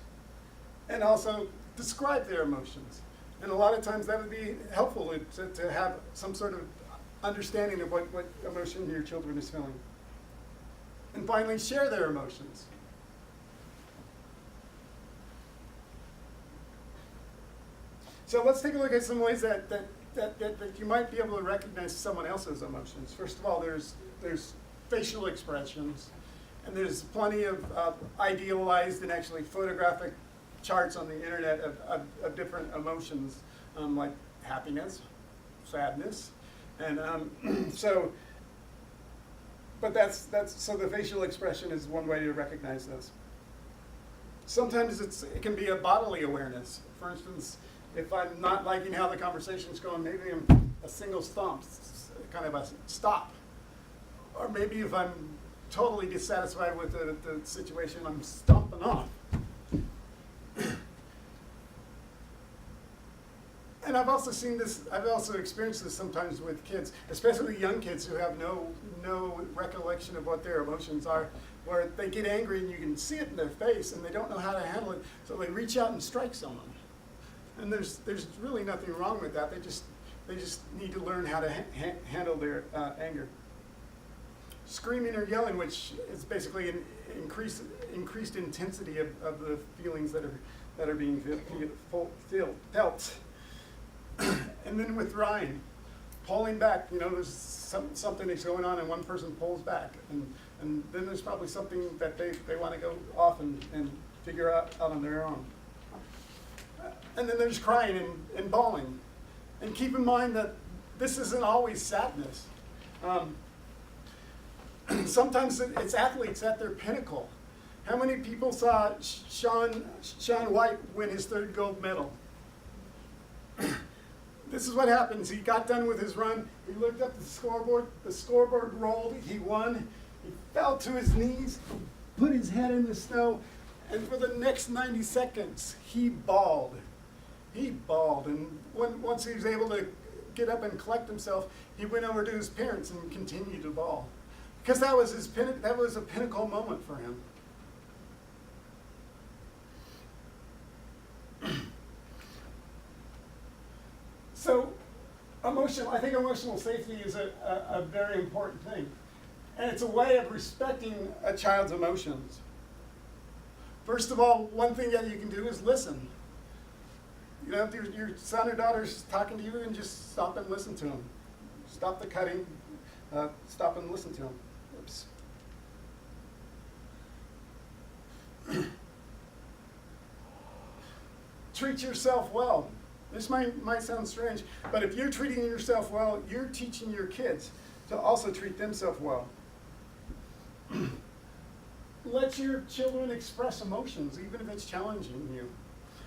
and also describe their emotions. And a lot of times that would be helpful to have some sort of understanding of what emotion your children is feeling. And finally, share their emotions. So let's take a look at some ways that you might be able to recognize someone else's emotions. First of all, there's facial expressions, and there's plenty of idealized and actually photographic charts on the internet of different emotions, like happiness, sadness, and But so the facial expression is one way to recognize those. Sometimes it can be a bodily awareness. For instance, if I'm not liking how the conversation's going, maybe I'm a single stomp, kind of a stop. Or maybe if I'm totally dissatisfied with the situation, I'm stomping off. And I've also experienced this sometimes with kids, especially young kids who have no recollection of what their emotions are, where they get angry and you can see it in their face and they don't know how to handle it, so they reach out and strike someone. And there's really nothing wrong with that. They just need to learn how to handle their anger. Screaming or yelling, which is basically an increased intensity of the feelings that are being felt. And then withdrawing, pulling back, there's something that's going on and one person pulls back. And then there's probably something that they want to go off and figure out on their own. And then there's crying and bawling. And keep in mind that this isn't always sadness. Sometimes it's athletes at their pinnacle. How many people saw Shaun White win his 3rd gold medal? This is what happens. He got done with his run. He looked up at the scoreboard rolled. He won. He fell to his knees, put his head in the snow, and for the next 90 seconds, he bawled. He bawled. And once he was able to get up and collect himself, he went over to his parents and continued to bawl. Because that was a pinnacle moment for him. So I think emotional safety is a very important thing. And it's a way of respecting a child's emotions. First of all, one thing that you can do is listen. You know, if your son or daughter's talking to you, and just stop and listen to them. Stop the cutting, stop and listen to them. Oops. Treat yourself well. This might sound strange, but if you're treating yourself well, you're teaching your kids to also treat themselves well. Let your children express emotions, even if it's challenging you.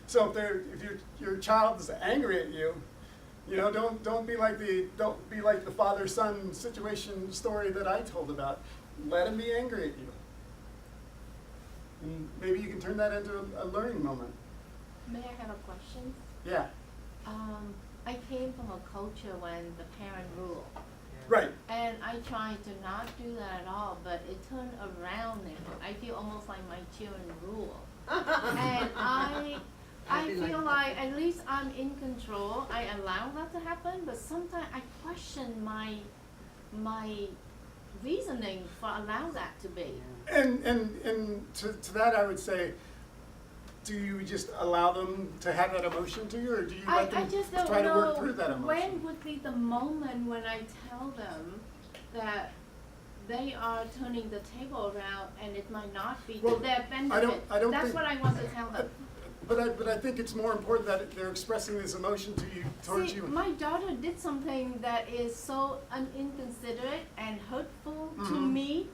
So if your child is angry at you, you know, don't be like the father-son situation story that I told about. Let him be angry at you, and maybe you can turn that into a learning moment. May I have a question? Yeah. I came from a culture when the parent ruled. Right. And I tried to not do that at all, but it turned around now. I feel almost like my children rule. And I feel like at least I'm in control. I allow that to happen, but sometimes I question my reasoning for allow that to be. And to that I would say, do you just allow them to have that emotion to you, or do you let them just don't try to work know through that emotion? when would be the moment when I tell them that they are turning the table around and it might not be Well, to their benefit. I don't That's think- what I want to tell them. But I think it's more important that they're expressing this emotion to you, towards See, you. my daughter did something that is so inconsiderate and hurtful to Mhm. me,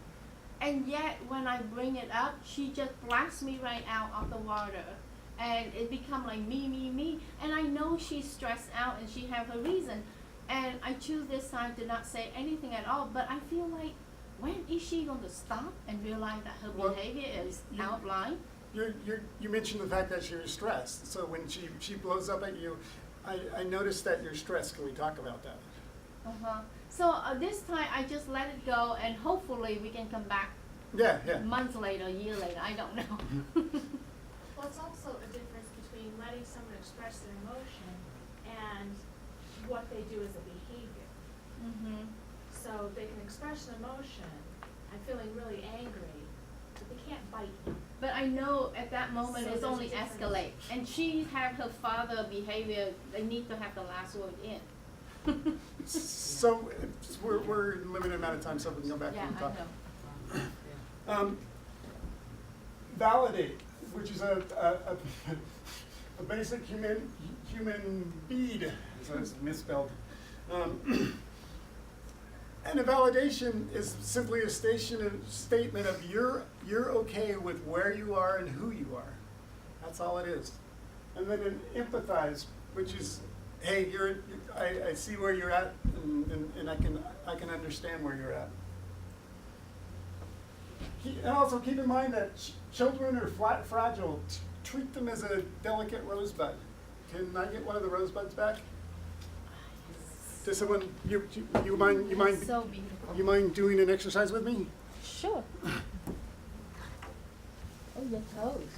and yet when I bring it up, she just blasts me right out of the water, and it become like me, and I know she's stressed out and she have her reason, and I choose this time to not say anything at all. But I feel like, when is she going to stop and realize that her Well, behavior is out of line? You mentioned the fact that you're stressed. So when she blows up at you, I noticed that you're stressed. Can we talk about that? So this time I just let it go, and hopefully we can come back Yeah. months later, a year later, I don't know. Well, it's also a difference between letting someone express their emotion and what they do as a behavior. Mm-hmm. So they can express an emotion, I'm feeling really angry, but they can't bite you. But I know at that moment So it's there's only a difference. escalate, and she have her father behavior. They need to have the last word in. So we're limited amount of time, so we can go back Yeah, and I talk. know. Validate, which is a basic human bead, so it's misspelled. And a validation is simply a statement of you're okay with where you are and who you are. That's all it is. And then an empathize, which is, hey, I see where you're at, and I can understand where you're at. And also keep in mind that children are fragile. Treat them as a delicate rosebud. Can I get one of the rosebuds back? Does someone you mind So beautiful. you mind doing an exercise with me? Sure. Oh, your toes.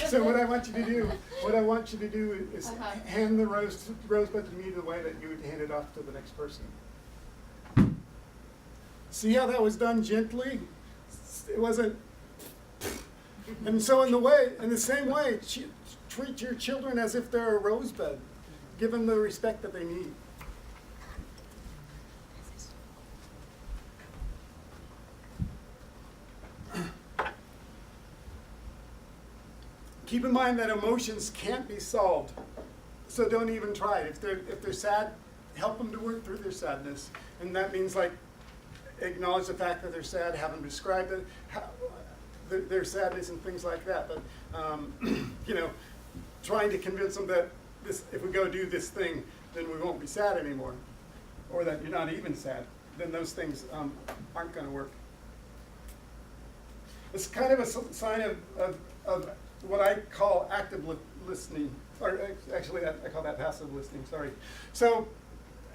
So what I want you to do is Uh-huh. hand the rosebud to me the way that you would hand it off to the next person. See how that was done gently? It wasn't. And so in the same way, treat your children as if they're a rosebud. Give them the respect that they need. Keep in mind that emotions can't be solved, so don't even try it. If they're sad, help them to work through their sadness, and that means like acknowledge the fact that they're sad, have them describe their sadness and things like that. But trying to convince them that if we go do this thing, then we won't be sad anymore, or that you're not even sad, then those things aren't going to work. It's kind of a sign of what I call active listening, or actually I call that passive listening, sorry. So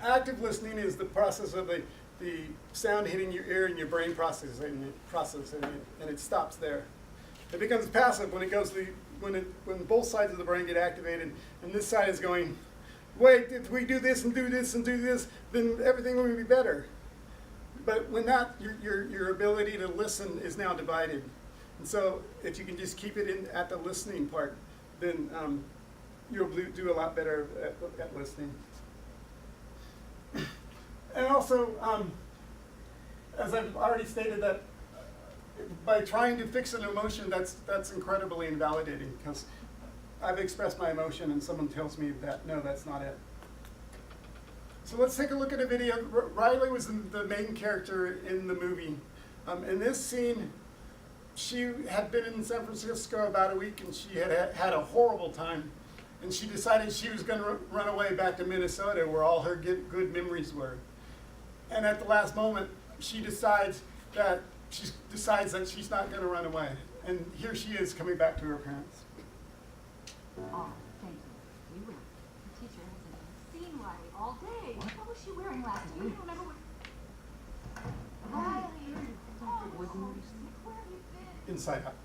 active listening is the process of the sound hitting your ear and your brain processing it, and it stops there. It becomes passive when it goes when both sides of the brain get activated, and this side is going, wait, if we do this and do this and do this, then everything will be better. But when that, your ability to listen is now divided. And so if you can just keep it in at the listening part, then you'll do a lot better at listening. And also, as I've already stated, that by trying to fix an emotion, that's incredibly invalidating, because I've expressed my emotion and someone tells me that, no, that's not it. So let's take a look at a video. Riley was the main character in the movie. In this scene, she had been in San Francisco about a week and she had a horrible time. And she decided she was going to run away back to Minnesota, where all her good memories were. And at the last moment, she decides that she's not going to run away. And here she is coming back to her parents. Oh, thank you. We will. The teacher hasn't seen Riley all day. What was she wearing last night? I don't remember what. Riley! Oh, where have you been? Inside Out.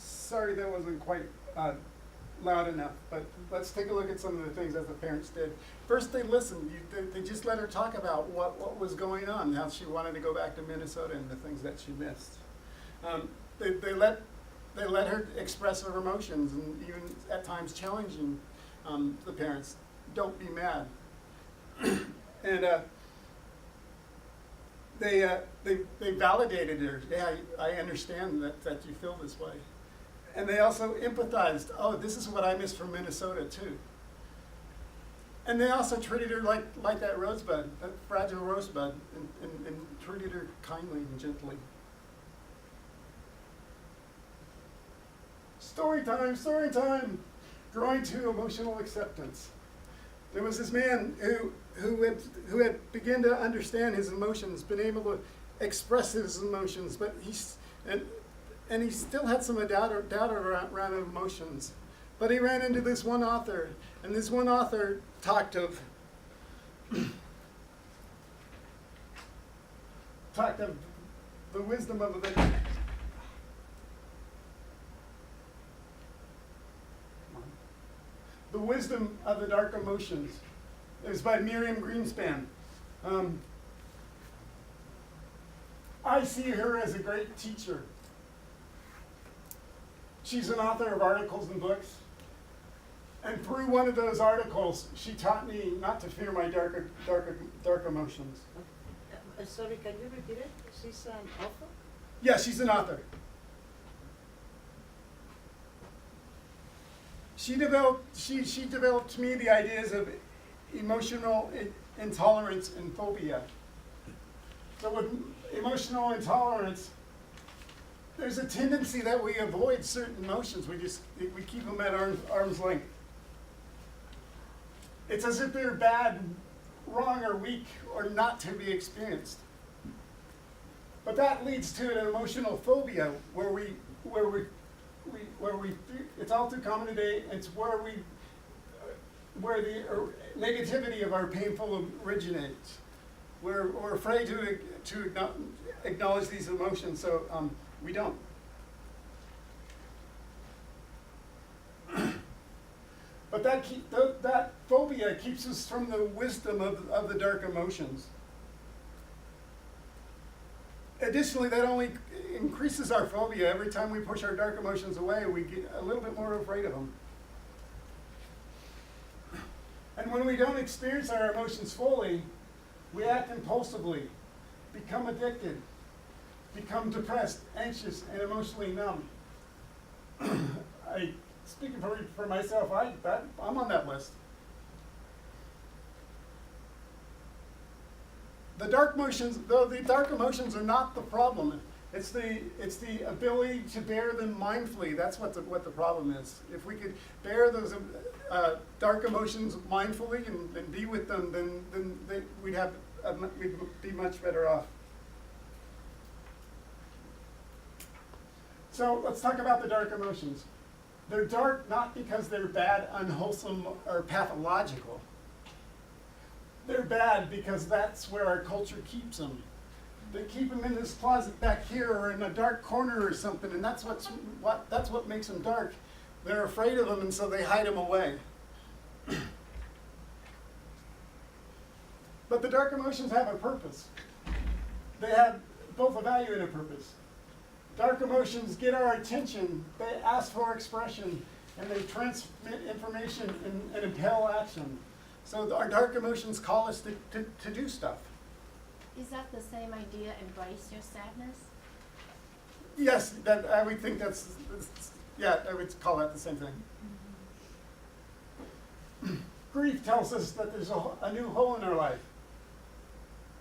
Sorry, that wasn't quite loud enough, but let's take a look at some of the things that the parents did. First, they listened. They just let her talk about what was going on, how she wanted to go back to Minnesota and the things that she missed. They let her express her emotions, and even at times challenging the parents. Don't be mad. And they validated her. Yeah, I understand that you feel this way. And they also empathized. Oh, this is what I miss from Minnesota too. And they also treated her like that rosebud, that fragile rosebud, and treated her kindly and gently. Story time, story time. Growing to emotional acceptance. There was this man who had begun to understand his emotions, been able to express his emotions, but and he still had some doubt around emotions. But he ran into this one author, and this one author talked of the wisdom of the wisdom of the dark emotions. It was by Miriam Greenspan. I see her as a great teacher. She's an author of articles and books. And through one of those articles, she taught me not to fear my dark emotions. Sorry, can you repeat it? She's an author? Yeah, she's an author. She developed to me the ideas of emotional intolerance and phobia. So with emotional intolerance, there's a tendency that we avoid certain emotions. We keep them at arm's length. It's as if they're bad, wrong, or weak, or not to be experienced. But that leads to an emotional phobia, where it's all too common today. It's where the negativity of our painful originates. We're afraid to acknowledge these emotions, so we don't. But that phobia phobia keeps us from the wisdom of the dark emotions. Additionally, that only increases our phobia. Every time we push our dark emotions away, we get a little bit more afraid of them. And when we don't experience our emotions fully, we act impulsively, become addicted, become depressed, anxious, and emotionally numb. Speaking for myself, I'm on that list. The dark emotions are not the problem. It's the ability to bear them mindfully. That's what the problem is. If we could bear those dark emotions mindfully and be with them, then we'd be much better off. So let's talk about the dark emotions. They're dark not because they're bad, unwholesome, or pathological. They're bad because that's where our culture keeps them. They keep them in this closet back here or in a dark corner or something, and that's what makes them dark. They're afraid of them, and so they hide them away. But the dark emotions have a purpose. They have both a value and a purpose. Dark emotions get our attention, they ask for expression, and they transmit information and impel action. So our dark emotions call us to do stuff. Is that the same idea, embrace your sadness? Yes, I would think I would call that the same thing. Mm-hmm. Grief tells us that there's a new hole in our life.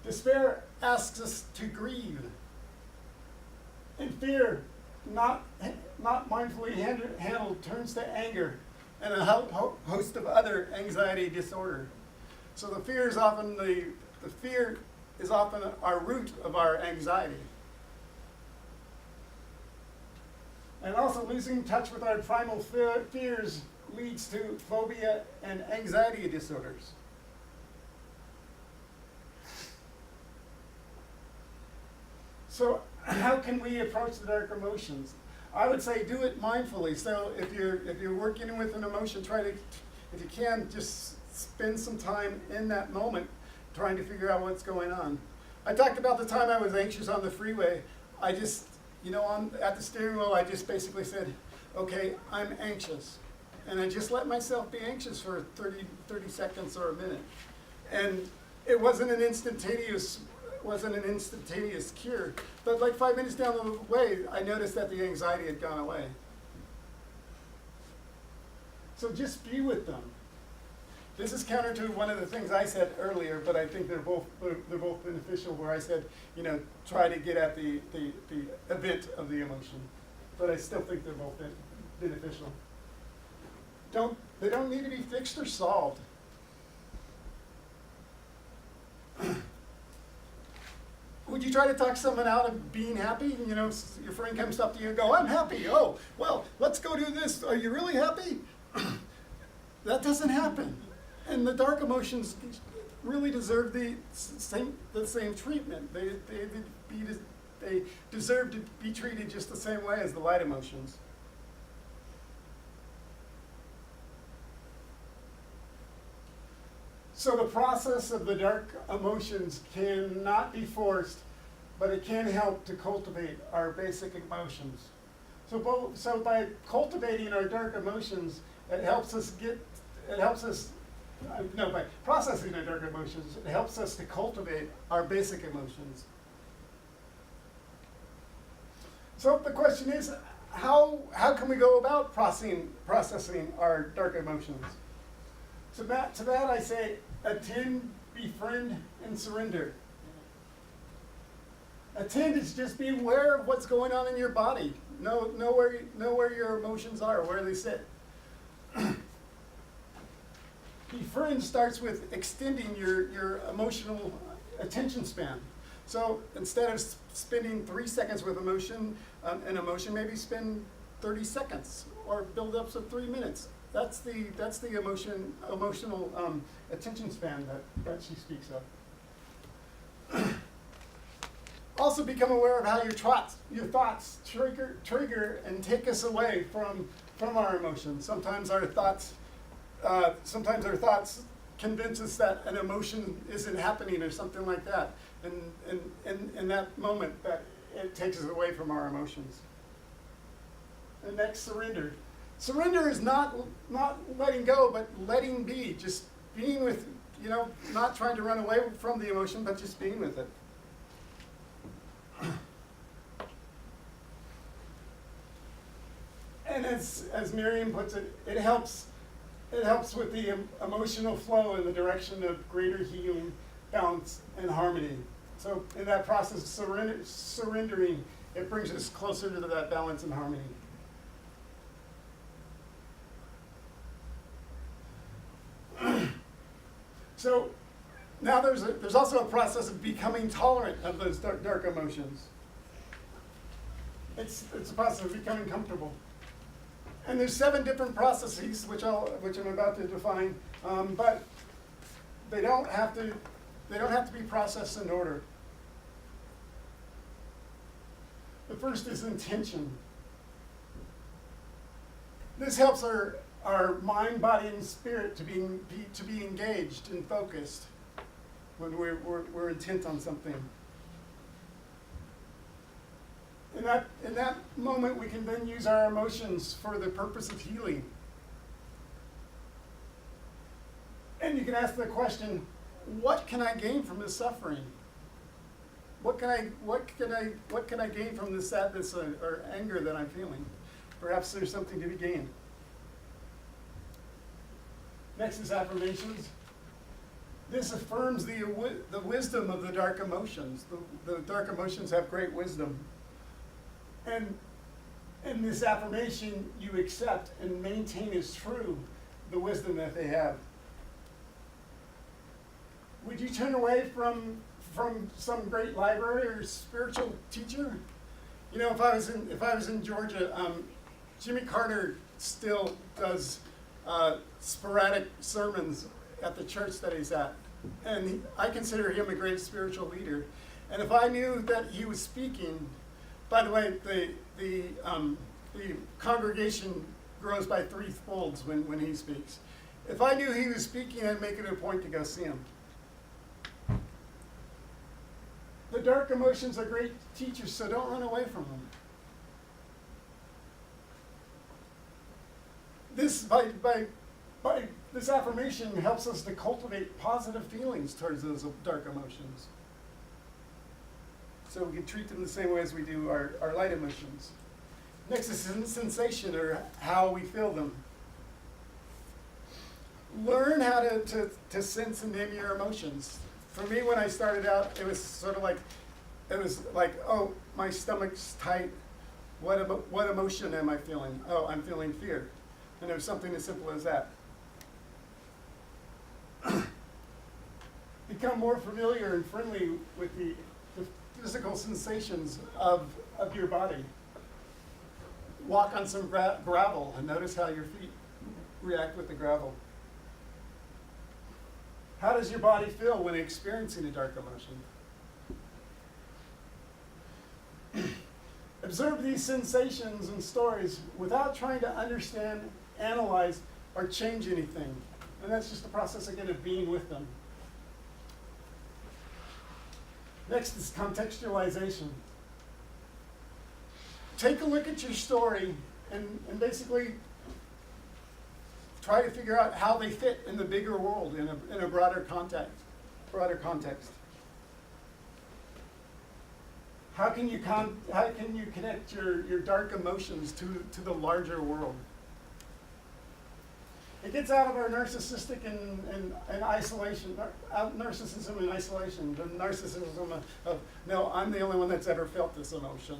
Despair asks us to grieve. And fear, not mindfully handled, turns to anger and a host of other anxiety disorder. So the fear is often our root of our anxiety. And also losing touch with our primal fears leads to phobia and anxiety disorders. So how can we approach the dark emotions? I would say do it mindfully. So if you're working with an emotion, if you can, just spend some time in that moment trying to figure out what's going on. I talked about the time I was anxious on the freeway. I just, at the steering wheel, I just basically said, okay, I'm anxious. And I just let myself be anxious for 30 seconds or a minute. And it wasn't an instantaneous cure. But like 5 minutes down the way, I noticed that the anxiety had gone away. So just be with them. This is counter to one of the things I said earlier, but I think they're both beneficial, where I said, try to get at the event of the emotion. But I still think they're both beneficial. They don't need to be fixed or solved. Would you try to talk someone out of being happy? Your friend comes up to you and go, I'm happy. Oh, well, let's go do this. Are you really happy? That doesn't happen. And the dark emotions really deserve the same treatment. They deserve to be treated just the same way as the light emotions. So the process of the dark emotions cannot be forced, but it can help to cultivate our basic emotions. So by cultivating our dark emotions, by processing our dark emotions, it helps us to cultivate our basic emotions. So the question is, how can we go about processing our dark emotions? To that I say, attend, befriend, and surrender. Attend is just be aware of what's going on in your body. Know where your emotions are, where they sit. Befriend starts with extending your emotional attention span. So instead of spending 3 seconds with an emotion, maybe spend 30 seconds or build up to 3 minutes. That's the emotional attention span that she speaks of. Also become aware of how your thoughts trigger and take us away from our emotions. Sometimes our thoughts convince us that an emotion isn't happening or something like that. And in that moment, that it takes us away from our emotions. And next, surrender. Surrender is not letting go, but letting be. Just being with, not trying to run away from the emotion, but just being with it. And as Miriam puts it, it helps with the emotional flow in the direction of greater healing, balance, and harmony. So in that process of surrendering, it brings us closer to that balance and harmony. So now there's also a process of becoming tolerant of those dark emotions. It's a process of becoming comfortable. And there's 7 different processes which I'm about to define, but they don't have to be processed in order. The first is intention. This helps our mind, body, and spirit to be engaged and focused when we're intent on something. In that moment, we can then use our emotions for the purpose of healing. And you can ask the question, what can I gain from this suffering? What can I gain from this sadness or anger that I'm feeling? Perhaps there's something to be gained. Next is affirmations. This affirms the wisdom of the dark emotions. The dark emotions have great wisdom. And in this affirmation, you accept and maintain as true the wisdom that they have. Would you turn away from some great library or spiritual teacher? If I was in Georgia, Jimmy Carter still does sporadic sermons at the church that he's at, and I consider him a great spiritual leader. And if I knew that he was speaking, by the way, the congregation grows by 3 folds when he speaks. If I knew he was speaking, I'd make it a point to go see him. The dark emotions are great teachers, so don't run away from them. This affirmation helps us to cultivate positive feelings towards those dark emotions. So we can treat them the same way as we do our light emotions. Next is sensation, or how we feel them. Learn how to sense and name your emotions. For me, when I started out, it was sort of like, oh, my stomach's tight. What emotion am I feeling? Oh, I'm feeling fear. And it was something as simple as that. Become more familiar and friendly with the physical sensations of your body. Walk on some gravel and notice how your feet react with the gravel. How does your body feel when experiencing a dark emotion? Observe these sensations and stories without trying to understand, analyze, or change anything. And that's just the process, again, of being with them. Next is contextualization. Take a look at your story and basically try to figure out how they fit in the bigger world, in a broader context. How can you connect your dark emotions to the larger world? It gets out of our narcissistic and isolation, narcissism and isolation, the narcissism of, no, I'm the only one that's ever felt this emotion,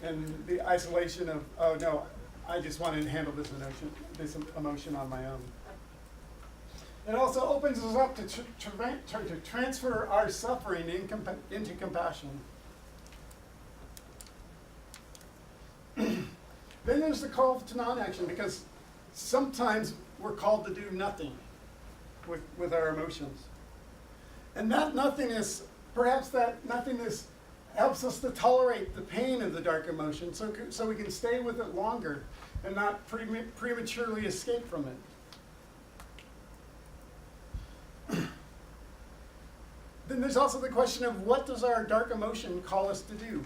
and the isolation of, oh no, I just want to handle this emotion on my own. It also opens us up to transfer our suffering into compassion. Then there's the call to non-action, because sometimes we're called to do nothing with our emotions. And that nothingness, perhaps that nothingness helps us to tolerate the pain of the dark emotion so we can stay with it longer and not prematurely escape from it. then there's also the question of what does our dark emotion call us to do?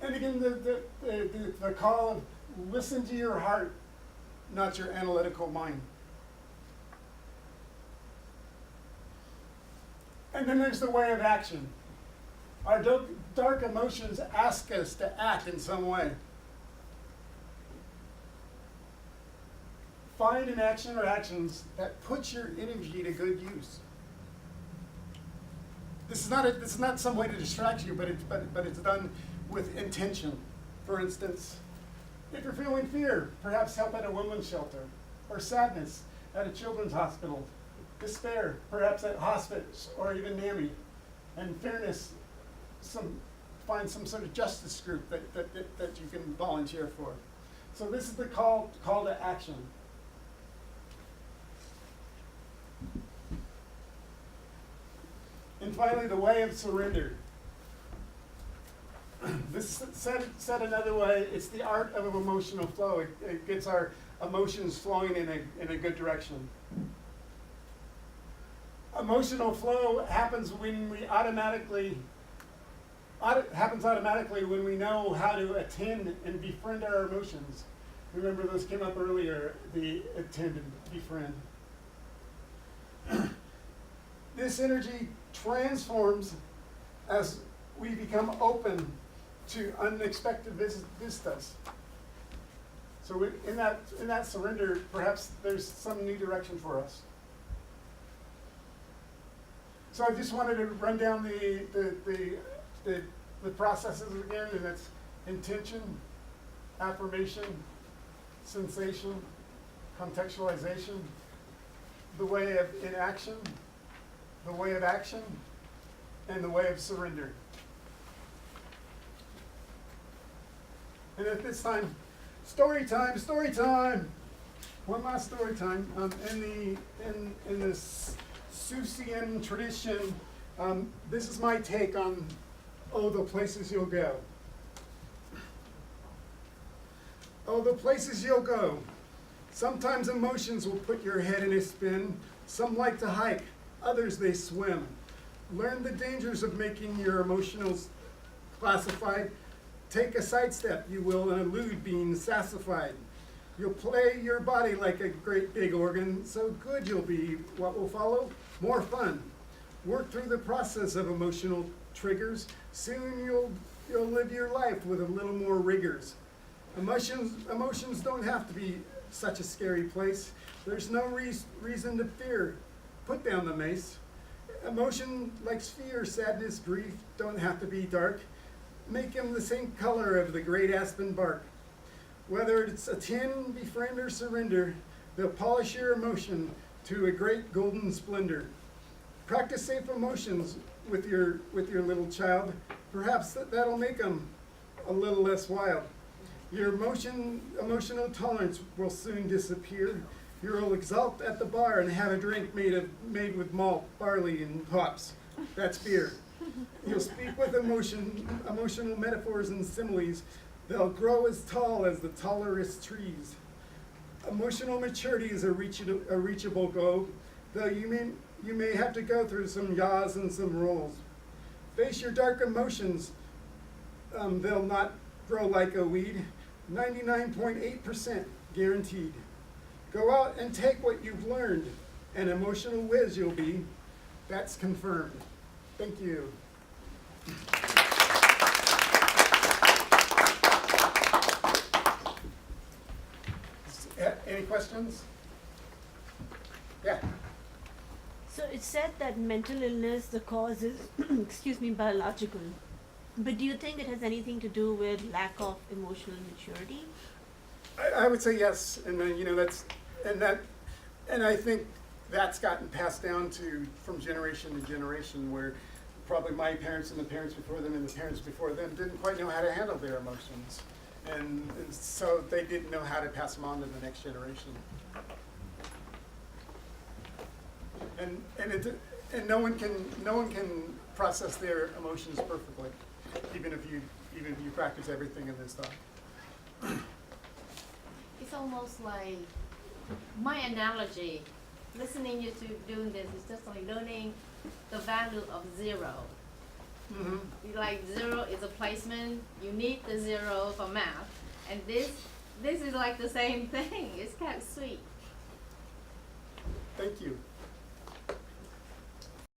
And again, the call of listen to your heart, not your analytical mind. And then there's the way of action. Our dark emotions ask us to act in some way. Find an action or actions that put your energy to good use. This is not some way to distract you, but it's done with intention. For instance, if you're feeling fear, perhaps help at a women's shelter, or sadness at a children's hospital, despair, perhaps at hospice or even NAMI, and fairness, find some sort of justice group that you can volunteer for. So this is the call to action. And finally, the way of surrender. This is said another way, it's the art of emotional flow. It gets our emotions flowing in a good direction. Emotional flow happens when we automatically when we know how to attend and befriend our emotions. Remember, those came up earlier, the attend and befriend. This energy transforms as we become open to unexpected vistas. So in that surrender, perhaps there's some new direction for us. So I just wanted to run down the processes again, and it's intention, affirmation, sensation, contextualization, the way of inaction, the way of action, and the way of surrender. And at this time, story time. One last story time. In the Susian tradition, this is my take on, oh, the places you'll go. Oh, the places you'll go. Sometimes emotions will put your head in a spin. Some like to hike, others they swim. Learn the dangers of making your emotionals classified. Take a sidestep, you will, and elude being sassified. You'll play your body like a great big organ, so good you'll be. What will follow? More fun. Work through the process of emotional triggers. Soon you'll live your life with a little more rigors. Emotions don't have to be such a scary place. There's no reason to fear. Put down the mace. Emotion like fear, sadness, grief don't have to be dark. Make them the same color of the great aspen bark. Whether it's attend, befriend, or surrender, they'll polish your emotion to a great golden splendor. Practice safe emotions with your little child. Perhaps that'll make them a little less wild. Your emotional tolerance will soon disappear. You'll exult at the bar and have a drink made with malt, barley, and hops. That's beer. You'll speak with emotional metaphors and similes. They'll grow as tall as the tallest trees. Emotional maturity is a reachable goal, though you may have to go through some yaws and some rolls. Face your dark emotions. They'll not grow like a weed. 99.8% guaranteed. Go out and take what you've learned. An emotional whiz you'll be. That's confirmed. Thank you. Any questions? Yeah. So it said that mental illness, the cause is, biological. But do you think it has anything to do with lack of emotional maturity? I would say yes, and I think that's gotten passed down from generation to generation, where probably my parents and the parents before them and the parents before them didn't quite know how to handle their emotions, and so they didn't know how to pass them on to the next generation. And no one can process their emotions perfectly, even if you practice everything in this stuff. It's almost like my analogy listening you to doing this is just like learning the value of zero. Like zero is a placement, you need the zero for math, and this is like the same thing. It's kind of sweet.